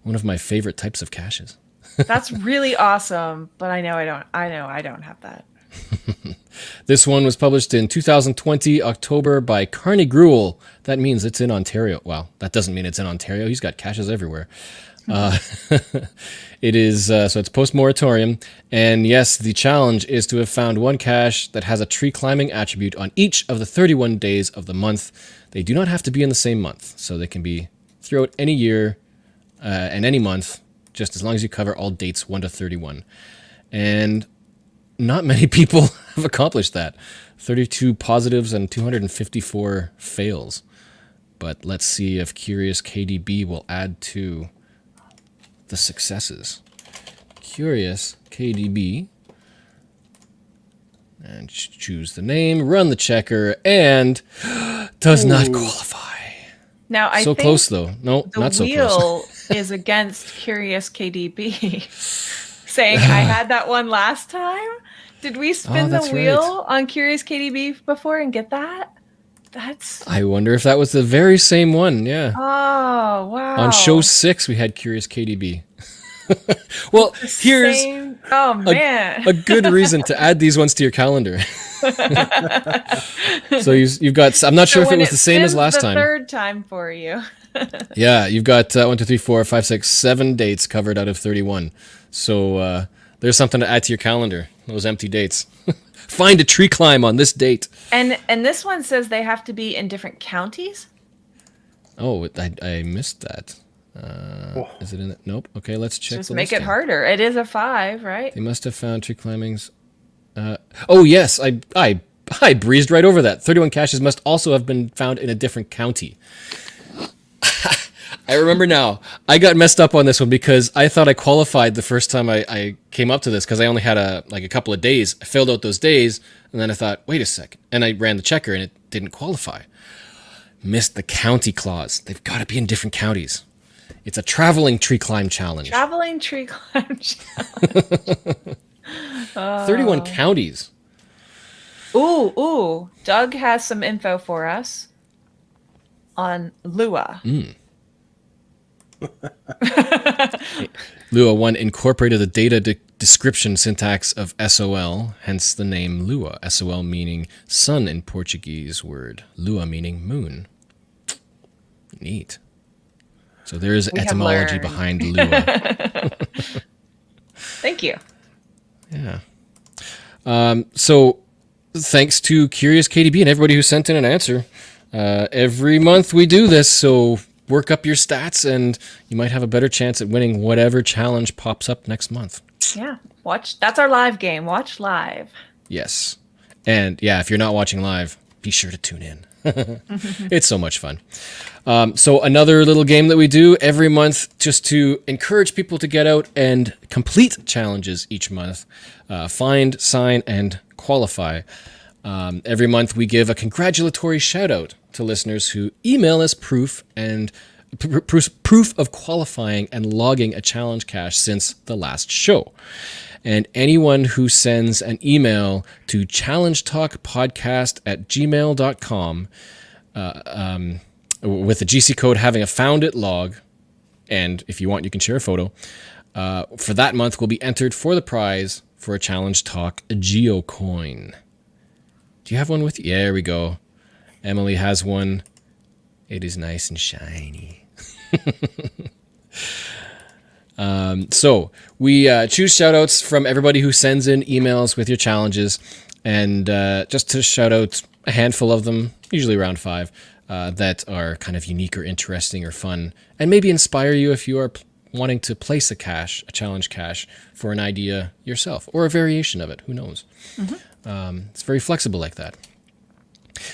One of my favorite types of caches. That's really awesome. But I know I don't have that. This one was published in 2020, October, by Carney Gruel. That means it's in Ontario. Well, that doesn't mean it's in Ontario. He's got caches everywhere. It is, so it's post-moratorium. And yes, the challenge is to have found one cache that has a tree climbing attribute on each of the 31 days of the month. They do not have to be in the same month, so they can be throughout any year and any month, just as long as you cover all dates 1 to 31. And not many people have accomplished that. 32 positives and 254 fails. But let's see if Curious KDB will add to the successes. Curious KDB. And choose the name, run the checker, and does not qualify. Now, I so think close, though. No, not so close. The wheel is against Curious KDB, saying, I had that one last time. Did we spin the wheel on Curious KDB before and get that? I wonder if that was the very same one, yeah. Oh, wow. On show 6, we had Curious KDB. Well, here's a good reason to add these ones to your calendar. So you've got, I'm not sure if it was the same as last time. Third time for you. Yeah, you've got 1, 2, 3, 4, 5, 6, 7 dates covered out of 31. So there's something to add to your calendar, those empty dates. Find a tree climb on this date. And this one says they have to be in different counties? Oh, I missed that. Is it in it? Nope. Okay, let's check. Just make it harder. It is a 5, right? They must have found tree climbings. Oh, yes. I breezed right over that. 31 caches must also have been found in a different county. I remember now. I got messed up on this one because I thought I qualified the first time I came up to this because I only had a couple of days. I filled out those days, and then I thought, wait a second. And I ran the checker, and it didn't qualify. Missed the county clause. They've got to be in different counties. It's a traveling tree climb challenge. Traveling tree climb challenge. 31 counties. Ooh. Doug has some info for us on Lua. Lua 1 incorporated the data description syntax of SOL, hence the name Lua. SOL meaning sun in Portuguese word. Lua meaning moon. Neat. So there is etymology behind Lua. Thank you. Yeah. So thanks to Curious KDB and everybody who sent in an answer. Every month we do this, so work up your stats and you might have a better chance at winning whatever challenge pops up next month. Yeah. Watch. That's our live game. Watch live. Yes. And yeah, if you're not watching live, be sure to tune in. It's so much fun. So another little game that we do every month just to encourage people to get out and complete challenges each month. Find, sign, and qualify. Every month we give a congratulatory shout out to listeners who email us proof of qualifying and logging a challenge cache since the last show. And anyone who sends an email to challengetalkpodcast@gmail.com with the GC code having a found it log, and if you want, you can share a photo, for that month will be entered for the prize for a Challenge Talk Geocoin. Do you have one with you? Yeah, there we go. Emily has one. It is nice and shiny. So we choose shout-outs from everybody who sends in emails with your challenges, and just to shout out a handful of them, usually around 5, that are kind of unique or interesting or fun, and maybe inspire you if you are wanting to place a challenge cache for an idea yourself, or a variation of it, who knows. It's very flexible like that.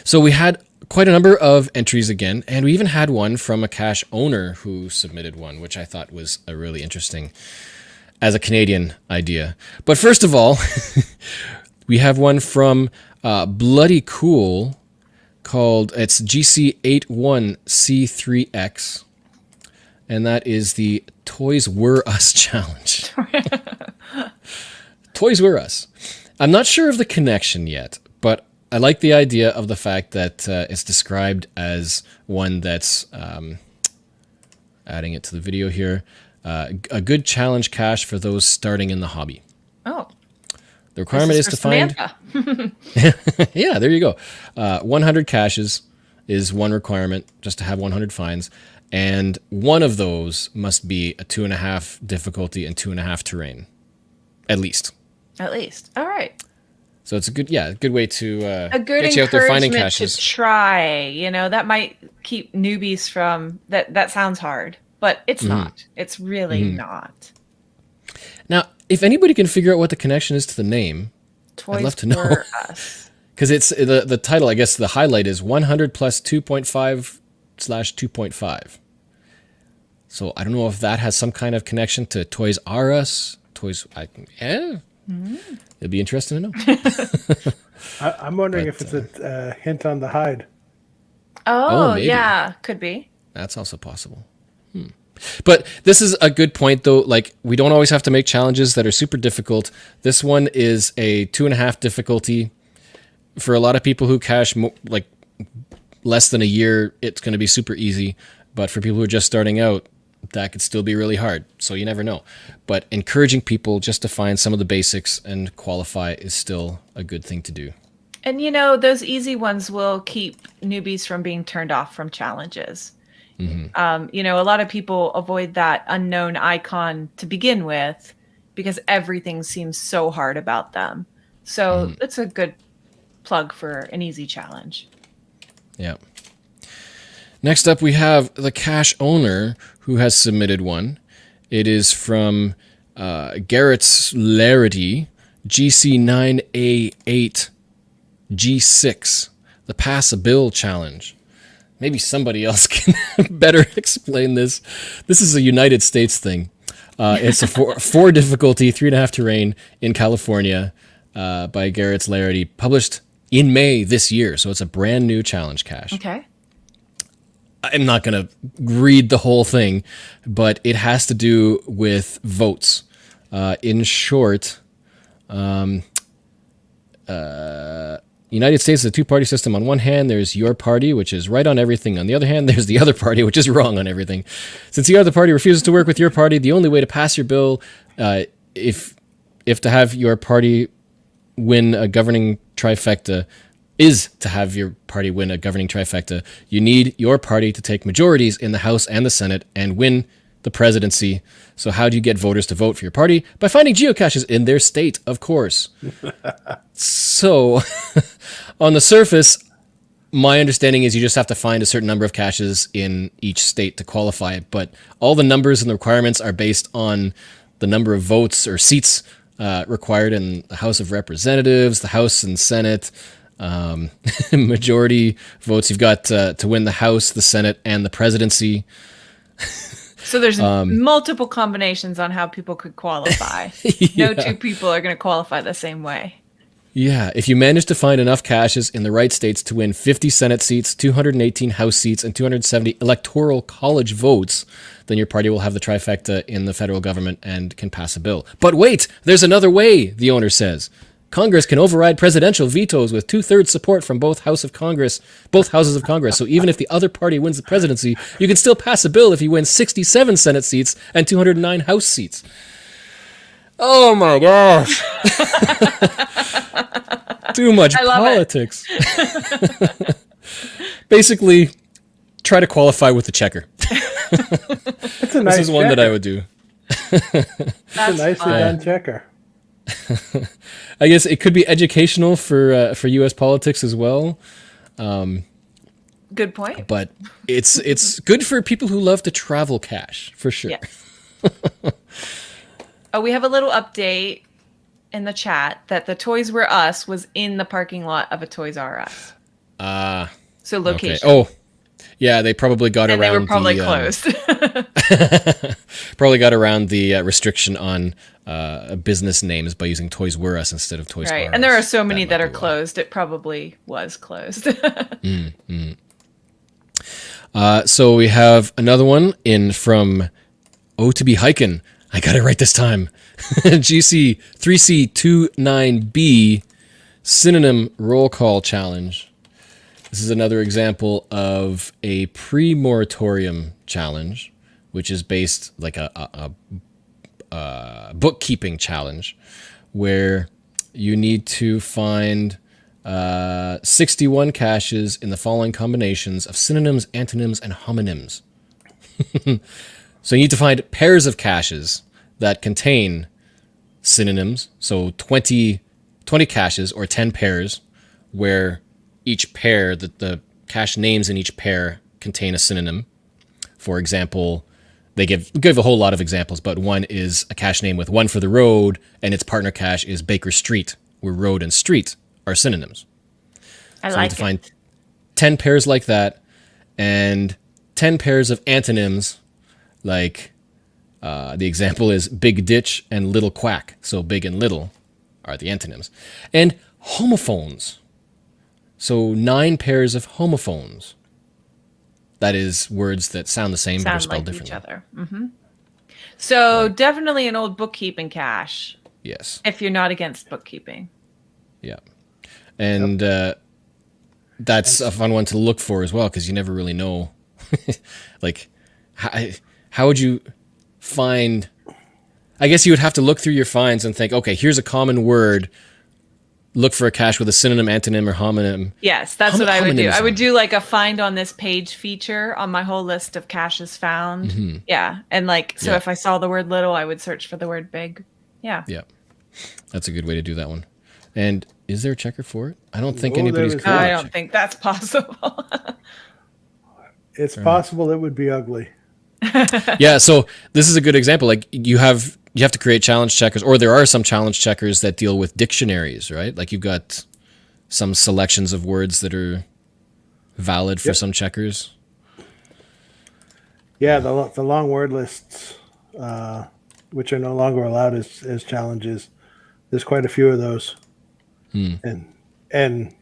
So we had quite a number of entries again, and we even had one from a cache owner who submitted one, which I thought was a really interesting, as a Canadian, idea. But first of all, we have one from Bloody Cool called, it's GC81C3X, and that is the Toys Were Us challenge. Toys Were Us. I'm not sure of the connection yet, but I like the idea of the fact that it's described as one that's, adding it to the video here, a good challenge cache for those starting in the hobby. Oh. The requirement is for to find. Samantha. Yeah, there you go. 100 caches is one requirement, just to have 100 finds. And one of those must be a 2.5 difficulty and 2.5 terrain, at least. At least. All right. So it's a good way to A good get you out there finding encouragement caches. to try. That might keep newbies from that. That sounds hard, but it's not. It's really not. Now, if anybody can figure out what the connection is to the name, Toys I'd love to know. for us. Because it's the title, I guess the highlight is 100 plus 2.5/2.5. So I don't know if that has some kind of connection to Toys R Us. It'd be interesting to know. I'm wondering if it's a hint on the hide. Oh, maybe. yeah, could be. That's also possible. But this is a good point, though. Like, we don't always have to make challenges that are super difficult. This one is a 2.5 difficulty. For a lot of people who cache like less than a year, it's going to be super easy. But for people who are just starting out, that could still be really hard. So you never know. But encouraging people just to find some of the basics and qualify is still a good thing to do. And those easy ones will keep newbies from being turned off from challenges. A lot of people avoid that unknown icon to begin with because everything seems so hard about them. So it's a good plug for an easy challenge. Yeah. Next up, we have the cache owner who has submitted one. It is from Garrett's Larity, GC9A8 G6, the Pass a Bill Challenge. Maybe somebody else can better explain this. This is a United States thing. It's a four difficulty, 3.5 terrain in California by Garrett's Larity, published in May this year. So it's a brand new challenge cache. Okay. I'm not going to read the whole thing, but it has to do with votes. In short, United States is a two-party system. On one hand, there's your party, which is right on everything. On the other hand, there's the other party, which is wrong on everything. Since the other party refuses to work with your party, the only way to pass your bill, if to have your party win a governing trifecta, is to have your party win a governing trifecta, you need your party to take majorities in the House and the Senate and win the presidency. So how do you get voters to vote for your party? By finding geocaches in their state, of course. So, on the surface, my understanding is you just have to find a certain number of caches in each state to qualify. But all the numbers and the requirements are based on the number of votes or seats required in the House of Representatives, the House and Senate. Majority votes you've got to win the House, the Senate, and the presidency. So there's multiple combinations on how people could qualify. Yeah. No two people are going to qualify the same way. Yeah, if you manage to find enough caches in the right states to win 50 Senate seats, 218 House seats, and 270 Electoral College votes, then your party will have the trifecta in the federal government and can pass a bill. But wait, there's another way, the owner says. Congress can override presidential vetoes with 2/3 support from both houses of Congress. So even if the other party wins the presidency, you can still pass a bill if you win 67 Senate seats and 209 House seats. Oh my gosh. Too much politics. Basically, try to qualify with the checker. It's a nice This is one checker. that I would do. It's a nicely done checker. I guess it could be educational for U.S. politics as well. Good point. But it's good for people who love to travel cache, for sure. Yes. Oh, we have a little update in the chat that the Toys Were Us was in the parking lot of a Toys R Us. So location. Okay. Oh, yeah, they probably got and around. they were probably closed. Probably got around the restriction on business names by using Toys Were Us instead of Toys R Right. Us. And there are so many that might are be why. closed. It probably was closed. So we have another one in from O to be hiking. I got it right this time. GC 3C29B synonym roll call challenge. This is another example of a pre-moratorium challenge, which is based like a bookkeeping challenge, where you need to find 61 caches in the following combinations of synonyms, antonyms, and homonyms. So you need to find pairs of caches that contain synonyms. So 20 caches or 10 pairs where each pair, the cache names in each pair contain a synonym. For example, they give a whole lot of examples, but one is a cache name with one for the road, and its partner cache is Baker Street, where road and street are synonyms. I So you like need to it. find 10 pairs like that, and 10 pairs of antonyms, like the example is big ditch and little quack. So big and little are the antonyms. And homophones. So 9 pairs of homophones. That is words that sound the same but are Sound spelled like each differently. other. So definitely an old bookkeeping cache Yes. if you're not against bookkeeping. Yeah. And that's a fun one to look for as well, because you never really know. Like, how would you find... I guess you would have to look through your finds and think, okay, here's a common word. Look for a cache with a synonym, antonym, or homonym. Yes, that's what I would do. Homonyms. I would do like a find on this page feature on my whole list of caches found. Yeah. And like, so Yeah. if I saw the word little, I would search for the word big. Yeah. Yeah. That's a good way to do that one. And is there a checker for it? I don't think Oh, anybody's there is created I a don't checker. think that's possible. It's possible it would be ugly. Yeah, so this is a good example. Like you have to create challenge checkers, or there are some challenge checkers that deal with dictionaries, right? Like you've got some selections of words that are valid for Yep. some checkers. Yeah, the long word lists, which are no longer allowed as challenges. There's quite a few of those, and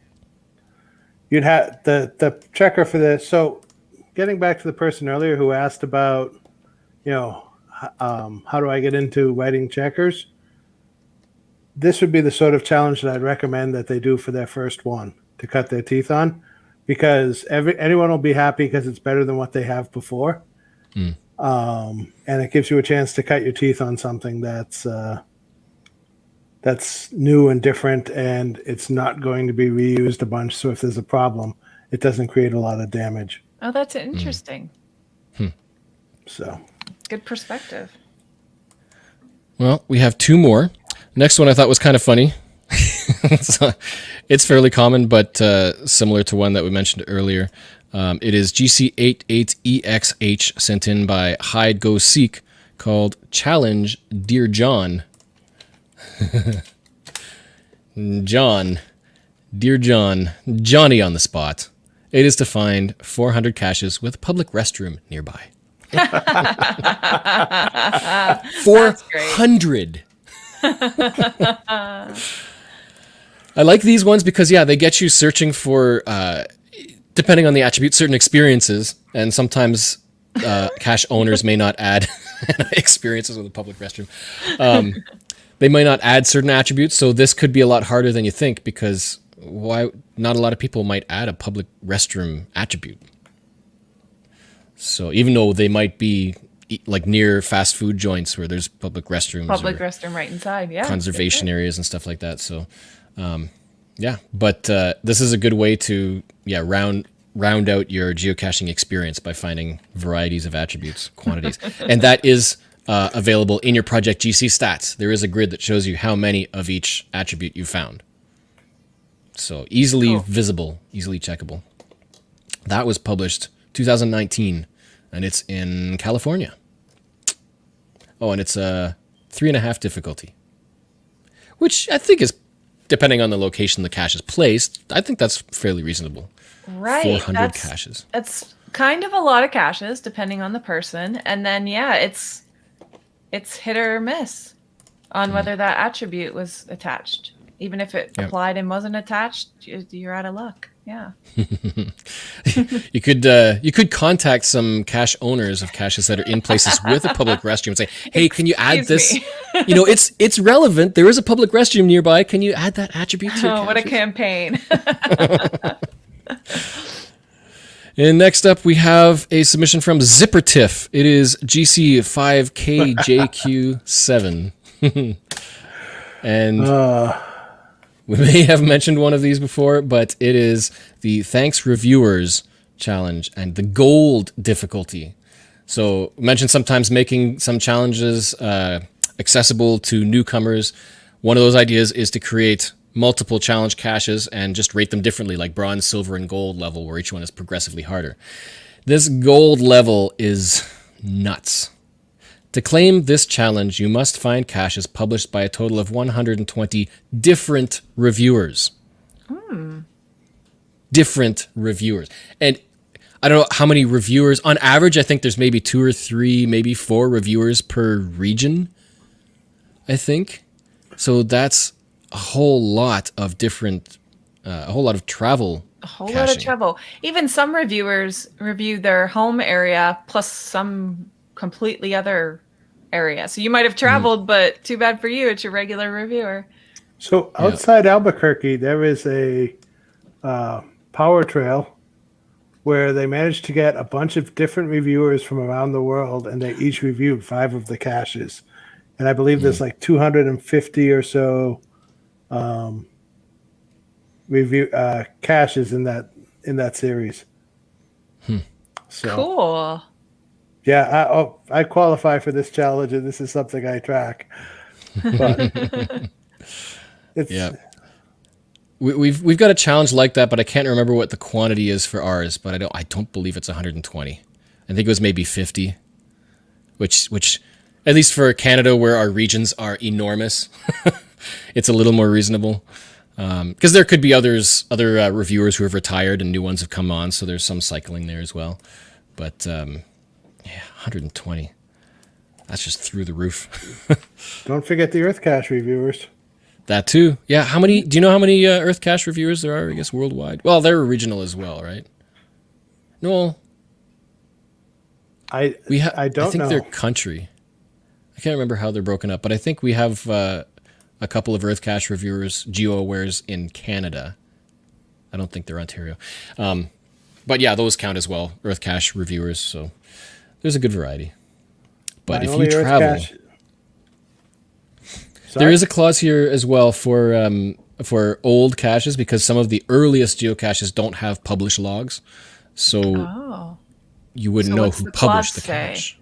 you'd have the checker for this. So, getting back to the person earlier who asked about, how do I get into writing checkers? This would be the sort of challenge that I'd recommend that they do for their first one to cut their teeth on, because anyone will be happy because it's better than what they have before. And it gives you a chance to cut your teeth on something that's new and different, and it's not going to be reused a bunch. So if there's a problem, it doesn't create a lot of damage. Oh, that's interesting. So Good perspective. Well, we have 2 more. Next one I thought was kind of funny. It's fairly common, but similar to one that we mentioned earlier. It is GC88EXH sent in by Hide Go Seek, called Challenge Dear John. John. Dear John. Johnny on the spot. It is to find 400 caches with a public restroom nearby. 400. I like these ones because, they get you searching for, depending on the attribute, certain experiences. And sometimes cache owners may not add experiences with a public restroom. They might not add certain attributes. So this could be a lot harder than you think, because not a lot of people might add a public restroom attribute. So even though they might be like near fast food joints where there's public restrooms, Public or restroom right inside. Yeah. conservation areas and stuff like that. So, but this is a good way to round out your geocaching experience by finding varieties of attributes, quantities, and that is available in your Project GC stats. There is a grid that shows you how many of each attribute you found. So easily visible, easily checkable. That was published 2019, and it's in California. Oh, and it's a 3.5 difficulty, which I think is, depending on the location the cache is placed, I think that's fairly reasonable. Right. 400 caches. That's kind of a lot of caches, depending on the person. And then, it's hit or miss on whether that attribute was attached. Even if it applied and wasn't attached, you're out of luck. Yeah. You could contact some cache owners of caches that are in places with a public restroom and say, "Hey, can you add this? Excuse It's relevant. There is a public restroom nearby. Can you add that attribute to your Oh, what a caches?" campaign. And next up, we have a submission from ZipperTiff. It is GC5KJQ7. And We may have mentioned one of these before, but it is the Thanks Reviewers challenge and the gold difficulty. So mentioned sometimes making some challenges accessible to newcomers. One of those ideas is to create multiple challenge caches and just rate them differently, like bronze, silver, and gold level, where each one is progressively harder. This gold level is nuts. To claim this challenge, you must find caches published by a total of 120 different reviewers. Different reviewers. And I don't know how many reviewers. On average, I think there's maybe 2 or 3, maybe 4 reviewers per region, I think. So that's a whole lot of different, a whole lot of travel. A whole caching. lot of trouble. Even some reviewers review their home area plus some completely other area. So you might have traveled, but too bad for you. It's your regular reviewer. So outside Albuquerque, there is a power trail where they managed to get a bunch of different reviewers from around the world, and they each reviewed 5 of the caches. And I believe there's like 250 or so review caches in that series. So, Cool. yeah, I qualify for this challenge, and this is something I track. But it's Yeah. We've got a challenge like that, but I can't remember what the quantity is for ours. But I don't believe it's 120. I think it was maybe 50, which at least for Canada, where our regions are enormous, it's a little more reasonable. Because there could be other reviewers who have retired and new ones have come on, so there's some cycling there as well. But 120. That's just through the roof. don't forget the Earth Cache reviewers. That too. Yeah. Do you know how many Earth Cache reviewers there are, I guess, worldwide? Well, they're regional as well, right? No. I don't think know. they're country. I can't remember how they're broken up, but I think we have a couple of Earth Cache reviewers, GeoAwares in Canada. I don't think they're Ontario. But yeah, those count as well, Earth Cache reviewers. So there's a good variety. But My if only you Earth travel, Cache- there is a clause here as well for old caches, because some of the earliest geocaches don't have published logs. So Oh. you wouldn't So know what's who the clause published the say? cache.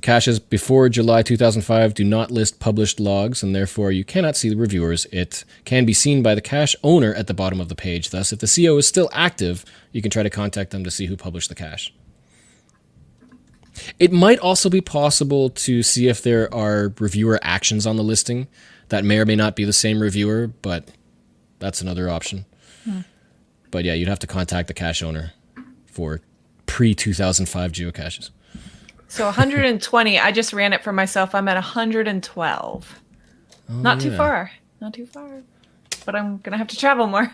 Caches before July 2005 do not list published logs, and therefore you cannot see the reviewers. It can be seen by the cache owner at the bottom of the page. Thus, if the CO is still active, you can try to contact them to see who published the cache. It might also be possible to see if there are reviewer actions on the listing. That may or may not be the same reviewer, but that's another option. But yeah, you'd have to contact the cache owner for pre-2005 geocaches. So 120. I just ran it for myself. I'm at 112. Not too yeah. far. Not too far. But I'm going to have to travel more.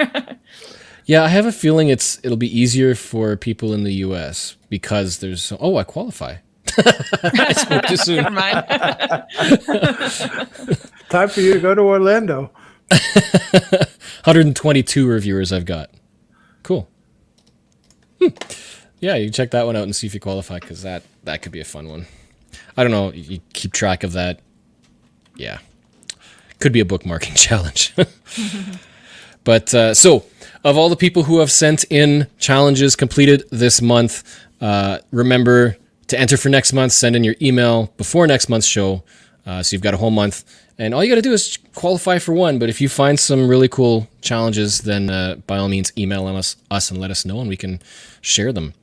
Yeah, I have a feeling it'll be easier for people in the U.S. because there's... Oh, I qualify. I spoke too soon. Never mind. Time for you to go to Orlando. 122 reviewers I've got. Cool. Yeah, you can check that one out and see if you qualify, because that could be a fun one. I don't know. You keep track of that. Yeah. Could be a bookmarking challenge. But so, of all the people who have sent in challenges completed this month, remember to enter for next month. Send in your email before next month's show. So you've got a whole month. And all you got to do is qualify for one. But if you find some really cool challenges, then by all means, email us and let us know, and we can share them.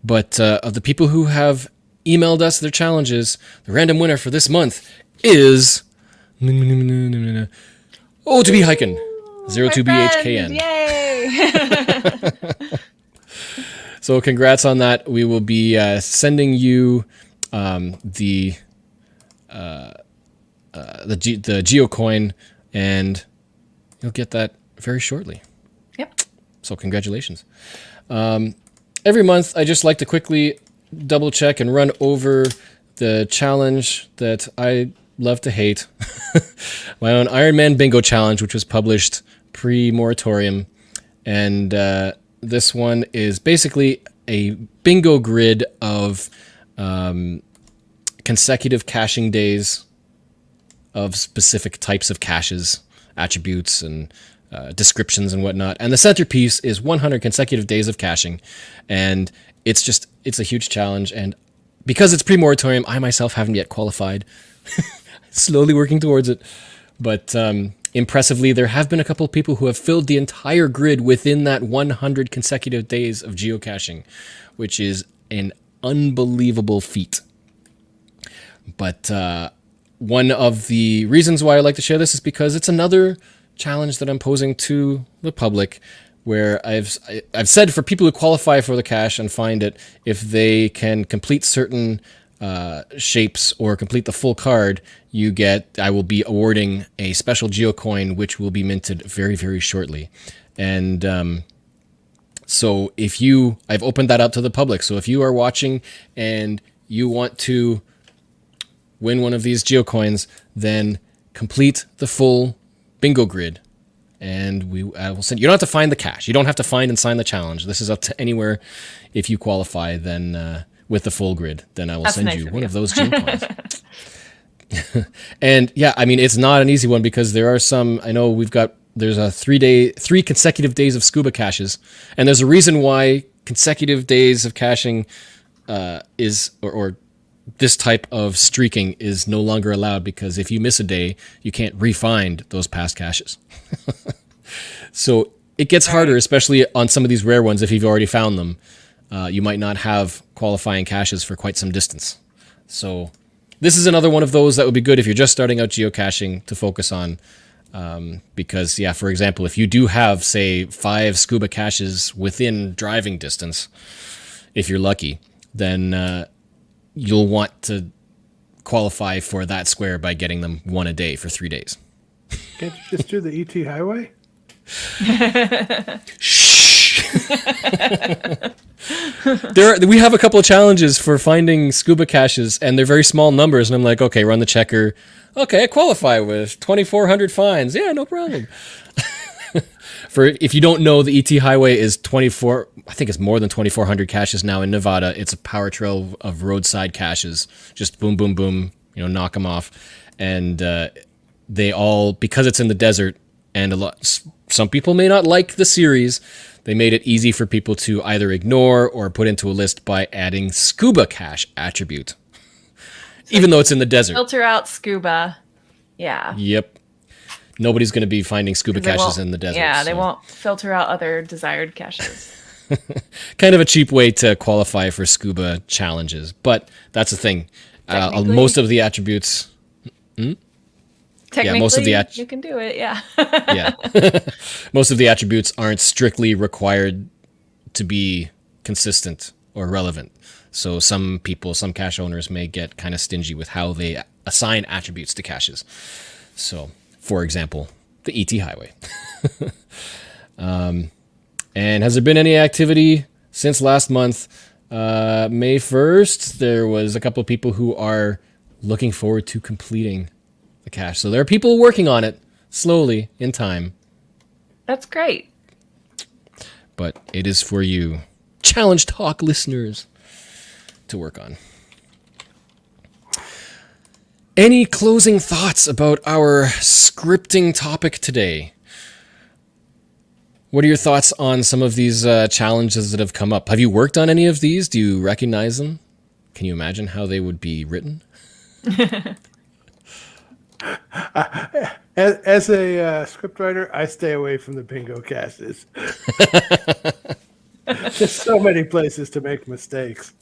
But of the people who have emailed us their challenges, the random winner for this month is... Oh, to be hiking. 02BHKN. Yay! So congrats on that. We will be sending you the GeoCoin, and you'll get that very shortly. Yep. So congratulations. Every month, I just like to quickly double check and run over the challenge that I love to hate. My own Iron Man Bingo challenge, which was published pre-moratorium. And this one is basically a bingo grid of consecutive caching days of specific types of caches attributes and descriptions and whatnot. And the centerpiece is 100 consecutive days of caching. And it's a huge challenge. And because it's pre-moratorium, I myself haven't yet qualified. Slowly working towards it. But impressively, there have been a couple of people who have filled the entire grid within that 100 consecutive days of geocaching, which is an unbelievable feat. But one of the reasons why I like to share this is because it's another challenge that I'm posing to the public, where I've said for people who qualify for the cache and find it, if they can complete certain shapes or complete the full card, I will be awarding a special geocoin, which will be minted very, very shortly. And so I've opened that up to the public. So if you are watching and you want to win one of these geocoins, then complete the full bingo grid. And I will send. You don't have to find the cache. You don't have to find and sign the challenge. This is up to anywhere. If you qualify, then with the full grid, then I will send you one of those geocoins. And yeah, I mean, it's not an easy one because there are some. I know there's a 3 consecutive days of scuba caches, and there's a reason why consecutive days of caching is or this type of streaking is no longer allowed, because if you miss a day, you can't re-find those past caches. So it gets harder, especially on some of these rare ones. If you've already found them, you might not have qualifying caches for quite some distance. So this is another one of those that would be good if you're just starting out geocaching to focus on. Because, yeah, for example, if you do have, say, 5 scuba caches within driving distance, if you're lucky, then you'll want to qualify for that square by getting them one a day for 3 days. Can't you just do the ET highway? Shh. We have a couple of challenges for finding scuba caches, and they're very small numbers. And I'm like, okay, run the checker. Okay, I qualify with 2,400 finds. Yeah, no problem. If you don't know, the ET highway is 24. I think it's more than 2,400 caches now in Nevada. It's a power trail of roadside caches. Just boom, boom, boom. Knock them off, and they all, because it's in the desert, and some people may not like the series. They made it easy for people to either ignore or put into a list by adding scuba cache attribute, even though it's in the desert. Filter out scuba. Yeah. Yep. Nobody's going to be finding scuba caches in the desert. Yeah, they won't filter out other desired caches. Kind of a cheap way to qualify for scuba challenges, but that's the thing. Most of the attributes... Technically, you can do it, yeah. Yeah. Most of the attributes aren't strictly required to be consistent or relevant. So some cache owners may get kind of stingy with how they assign attributes to caches. So, for example, the ET highway. And has there been any activity since last month? May 1st, there was a couple of people who are looking forward to completing the cache. So there are people working on it slowly in time. That's great. But it is for you, Challenge Talk listeners, to work on. Any closing thoughts about our scripting topic today? What are your thoughts on some of these challenges that have come up? Have you worked on any of these? Do you recognize them? Can you imagine how they would be written? As a scriptwriter, I stay away from the bingo caches. There's so many places to make mistakes.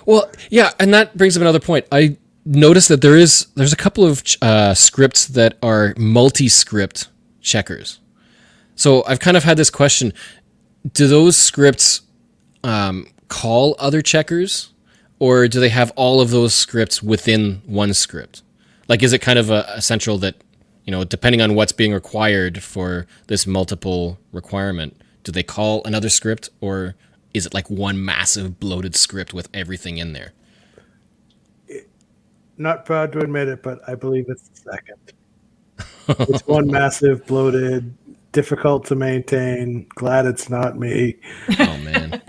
Well, yeah, and that brings up another point. I noticed that there's a couple of scripts that are multi-script checkers. So I've kind of had this question: do those scripts call other checkers, or do they have all of those scripts within one script? Like, is it kind of essential that, depending on what's being required for this multiple requirement, do they call another script, or is it like one massive bloated script with everything in there? Not proud to admit it, but I believe it's the second. It's one massive, bloated, difficult to maintain. Glad it's not me. Oh, man.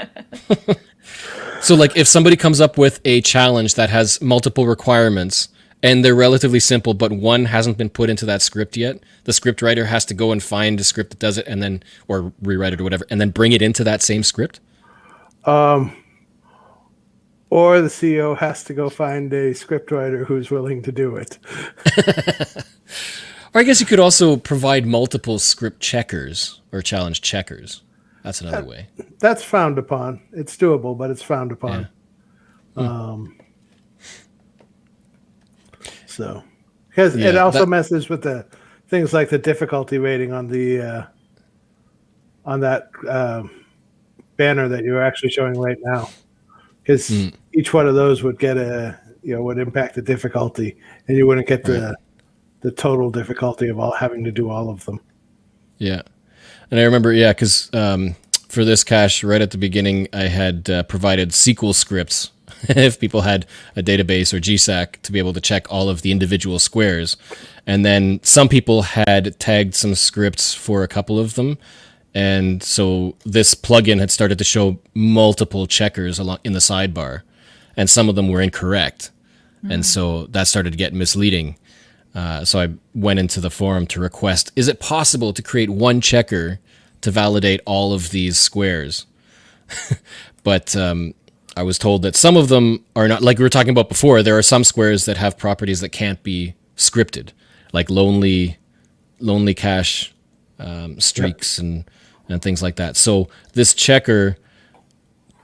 So, like, if somebody comes up with a challenge that has multiple requirements and they're relatively simple, but one hasn't been put into that script yet. The script writer has to go and find a script that does it, and then, or rewrite it or whatever, and then bring it into that same script. Or the CEO has to go find a scriptwriter who's willing to do it. Or I guess you could also provide multiple script checkers or challenge checkers. That's another way. That's frowned upon. It's doable, but it's frowned upon. So, because it also messes with the things like the difficulty rating on the on that banner that you're actually showing right now. Because each one of those would get would impact the difficulty, and you wouldn't get the total difficulty of having to do all of them. Yeah, and I remember, because for this cache, right at the beginning, I had provided SQL scripts if people had a database or GSAC to be able to check all of the individual squares, and then some people had tagged some scripts for a couple of them. And so this plugin had started to show multiple checkers along in the sidebar, and some of them were incorrect. And so that started to get misleading. So I went into the forum to request, is it possible to create one checker to validate all of these squares? But I was told that some of them are not, like we were talking about before, there are some squares that have properties that can't be scripted, like lonely cache streaks and things like that. So this checker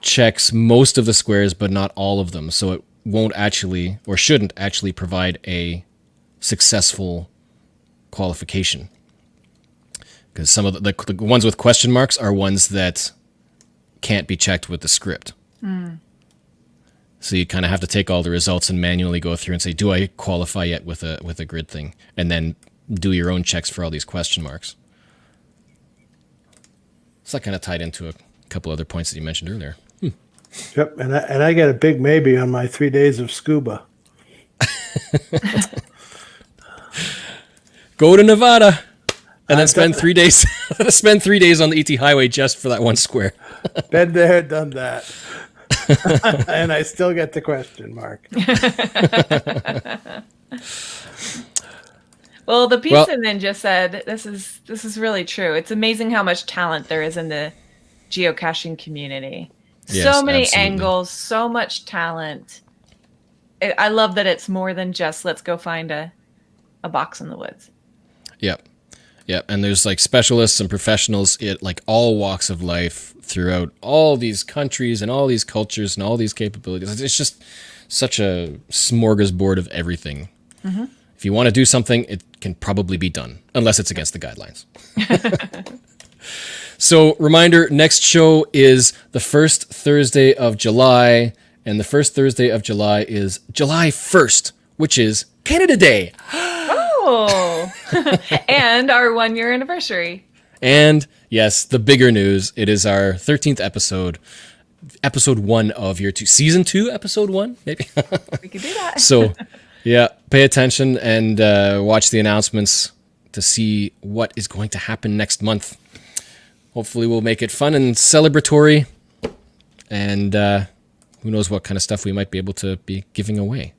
checks most of the squares, but not all of them. So it won't actually, or shouldn't actually, provide a successful qualification. Because some of the ones with question marks are ones that can't be checked with the script. So you kind of have to take all the results and manually go through and say, do I qualify yet with a grid thing? And then do your own checks for all these question marks. So that kind of tied into a couple other points that you mentioned earlier. Yep, and I get a big maybe on my 3 days of scuba. Go to Nevada and then spend 3 days. Spend 3 days on the ET highway just for that one square. Been there, done that, and I still get the question mark. Well, the pizza ninja said this is really true. It's amazing how much talent there is in the geocaching community. Yes, so many absolutely. angles, so much talent. I love that it's more than just let's go find a box in the woods. Yep. And there's like specialists and professionals at like all walks of life throughout all these countries and all these cultures and all these capabilities. It's just such a smorgasbord of everything. If you want to do something, it can probably be done, unless it's against the guidelines. So, reminder, next show is the first Thursday of July, and the first Thursday of July is July 1st, which is Canada Day. Oh, and our 1 year anniversary. And yes, the bigger news, it is our 13th episode 1 of year 2, season 2, episode 1, maybe. We could do that. So, yeah, pay attention and watch the announcements to see what is going to happen next month. Hopefully we'll make it fun and celebratory, and who knows what kind of stuff we might be able to be giving away.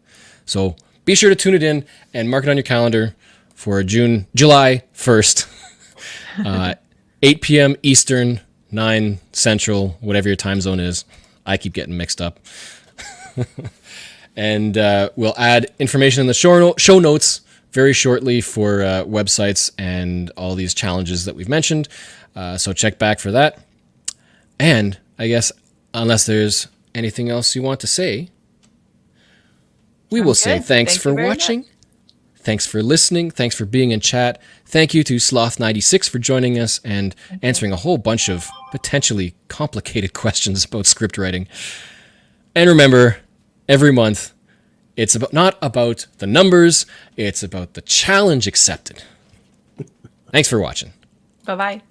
So be sure to tune it in and mark it on your calendar for July 1st, 8 p.m. Eastern, 9 Central, whatever your time zone is. I keep getting mixed up. And we'll add information in the show notes very shortly for websites and all these challenges that we've mentioned. So check back for that. And I guess unless there's anything else you want to say, we will say thanks for watching. Thanks for listening. Thanks for being in chat. Thank you to Sloth96 for joining us and answering a whole bunch of potentially complicated questions about script writing. And remember, every month, it's not about the numbers, it's about the challenge accepted. Thanks for watching. Bye-bye.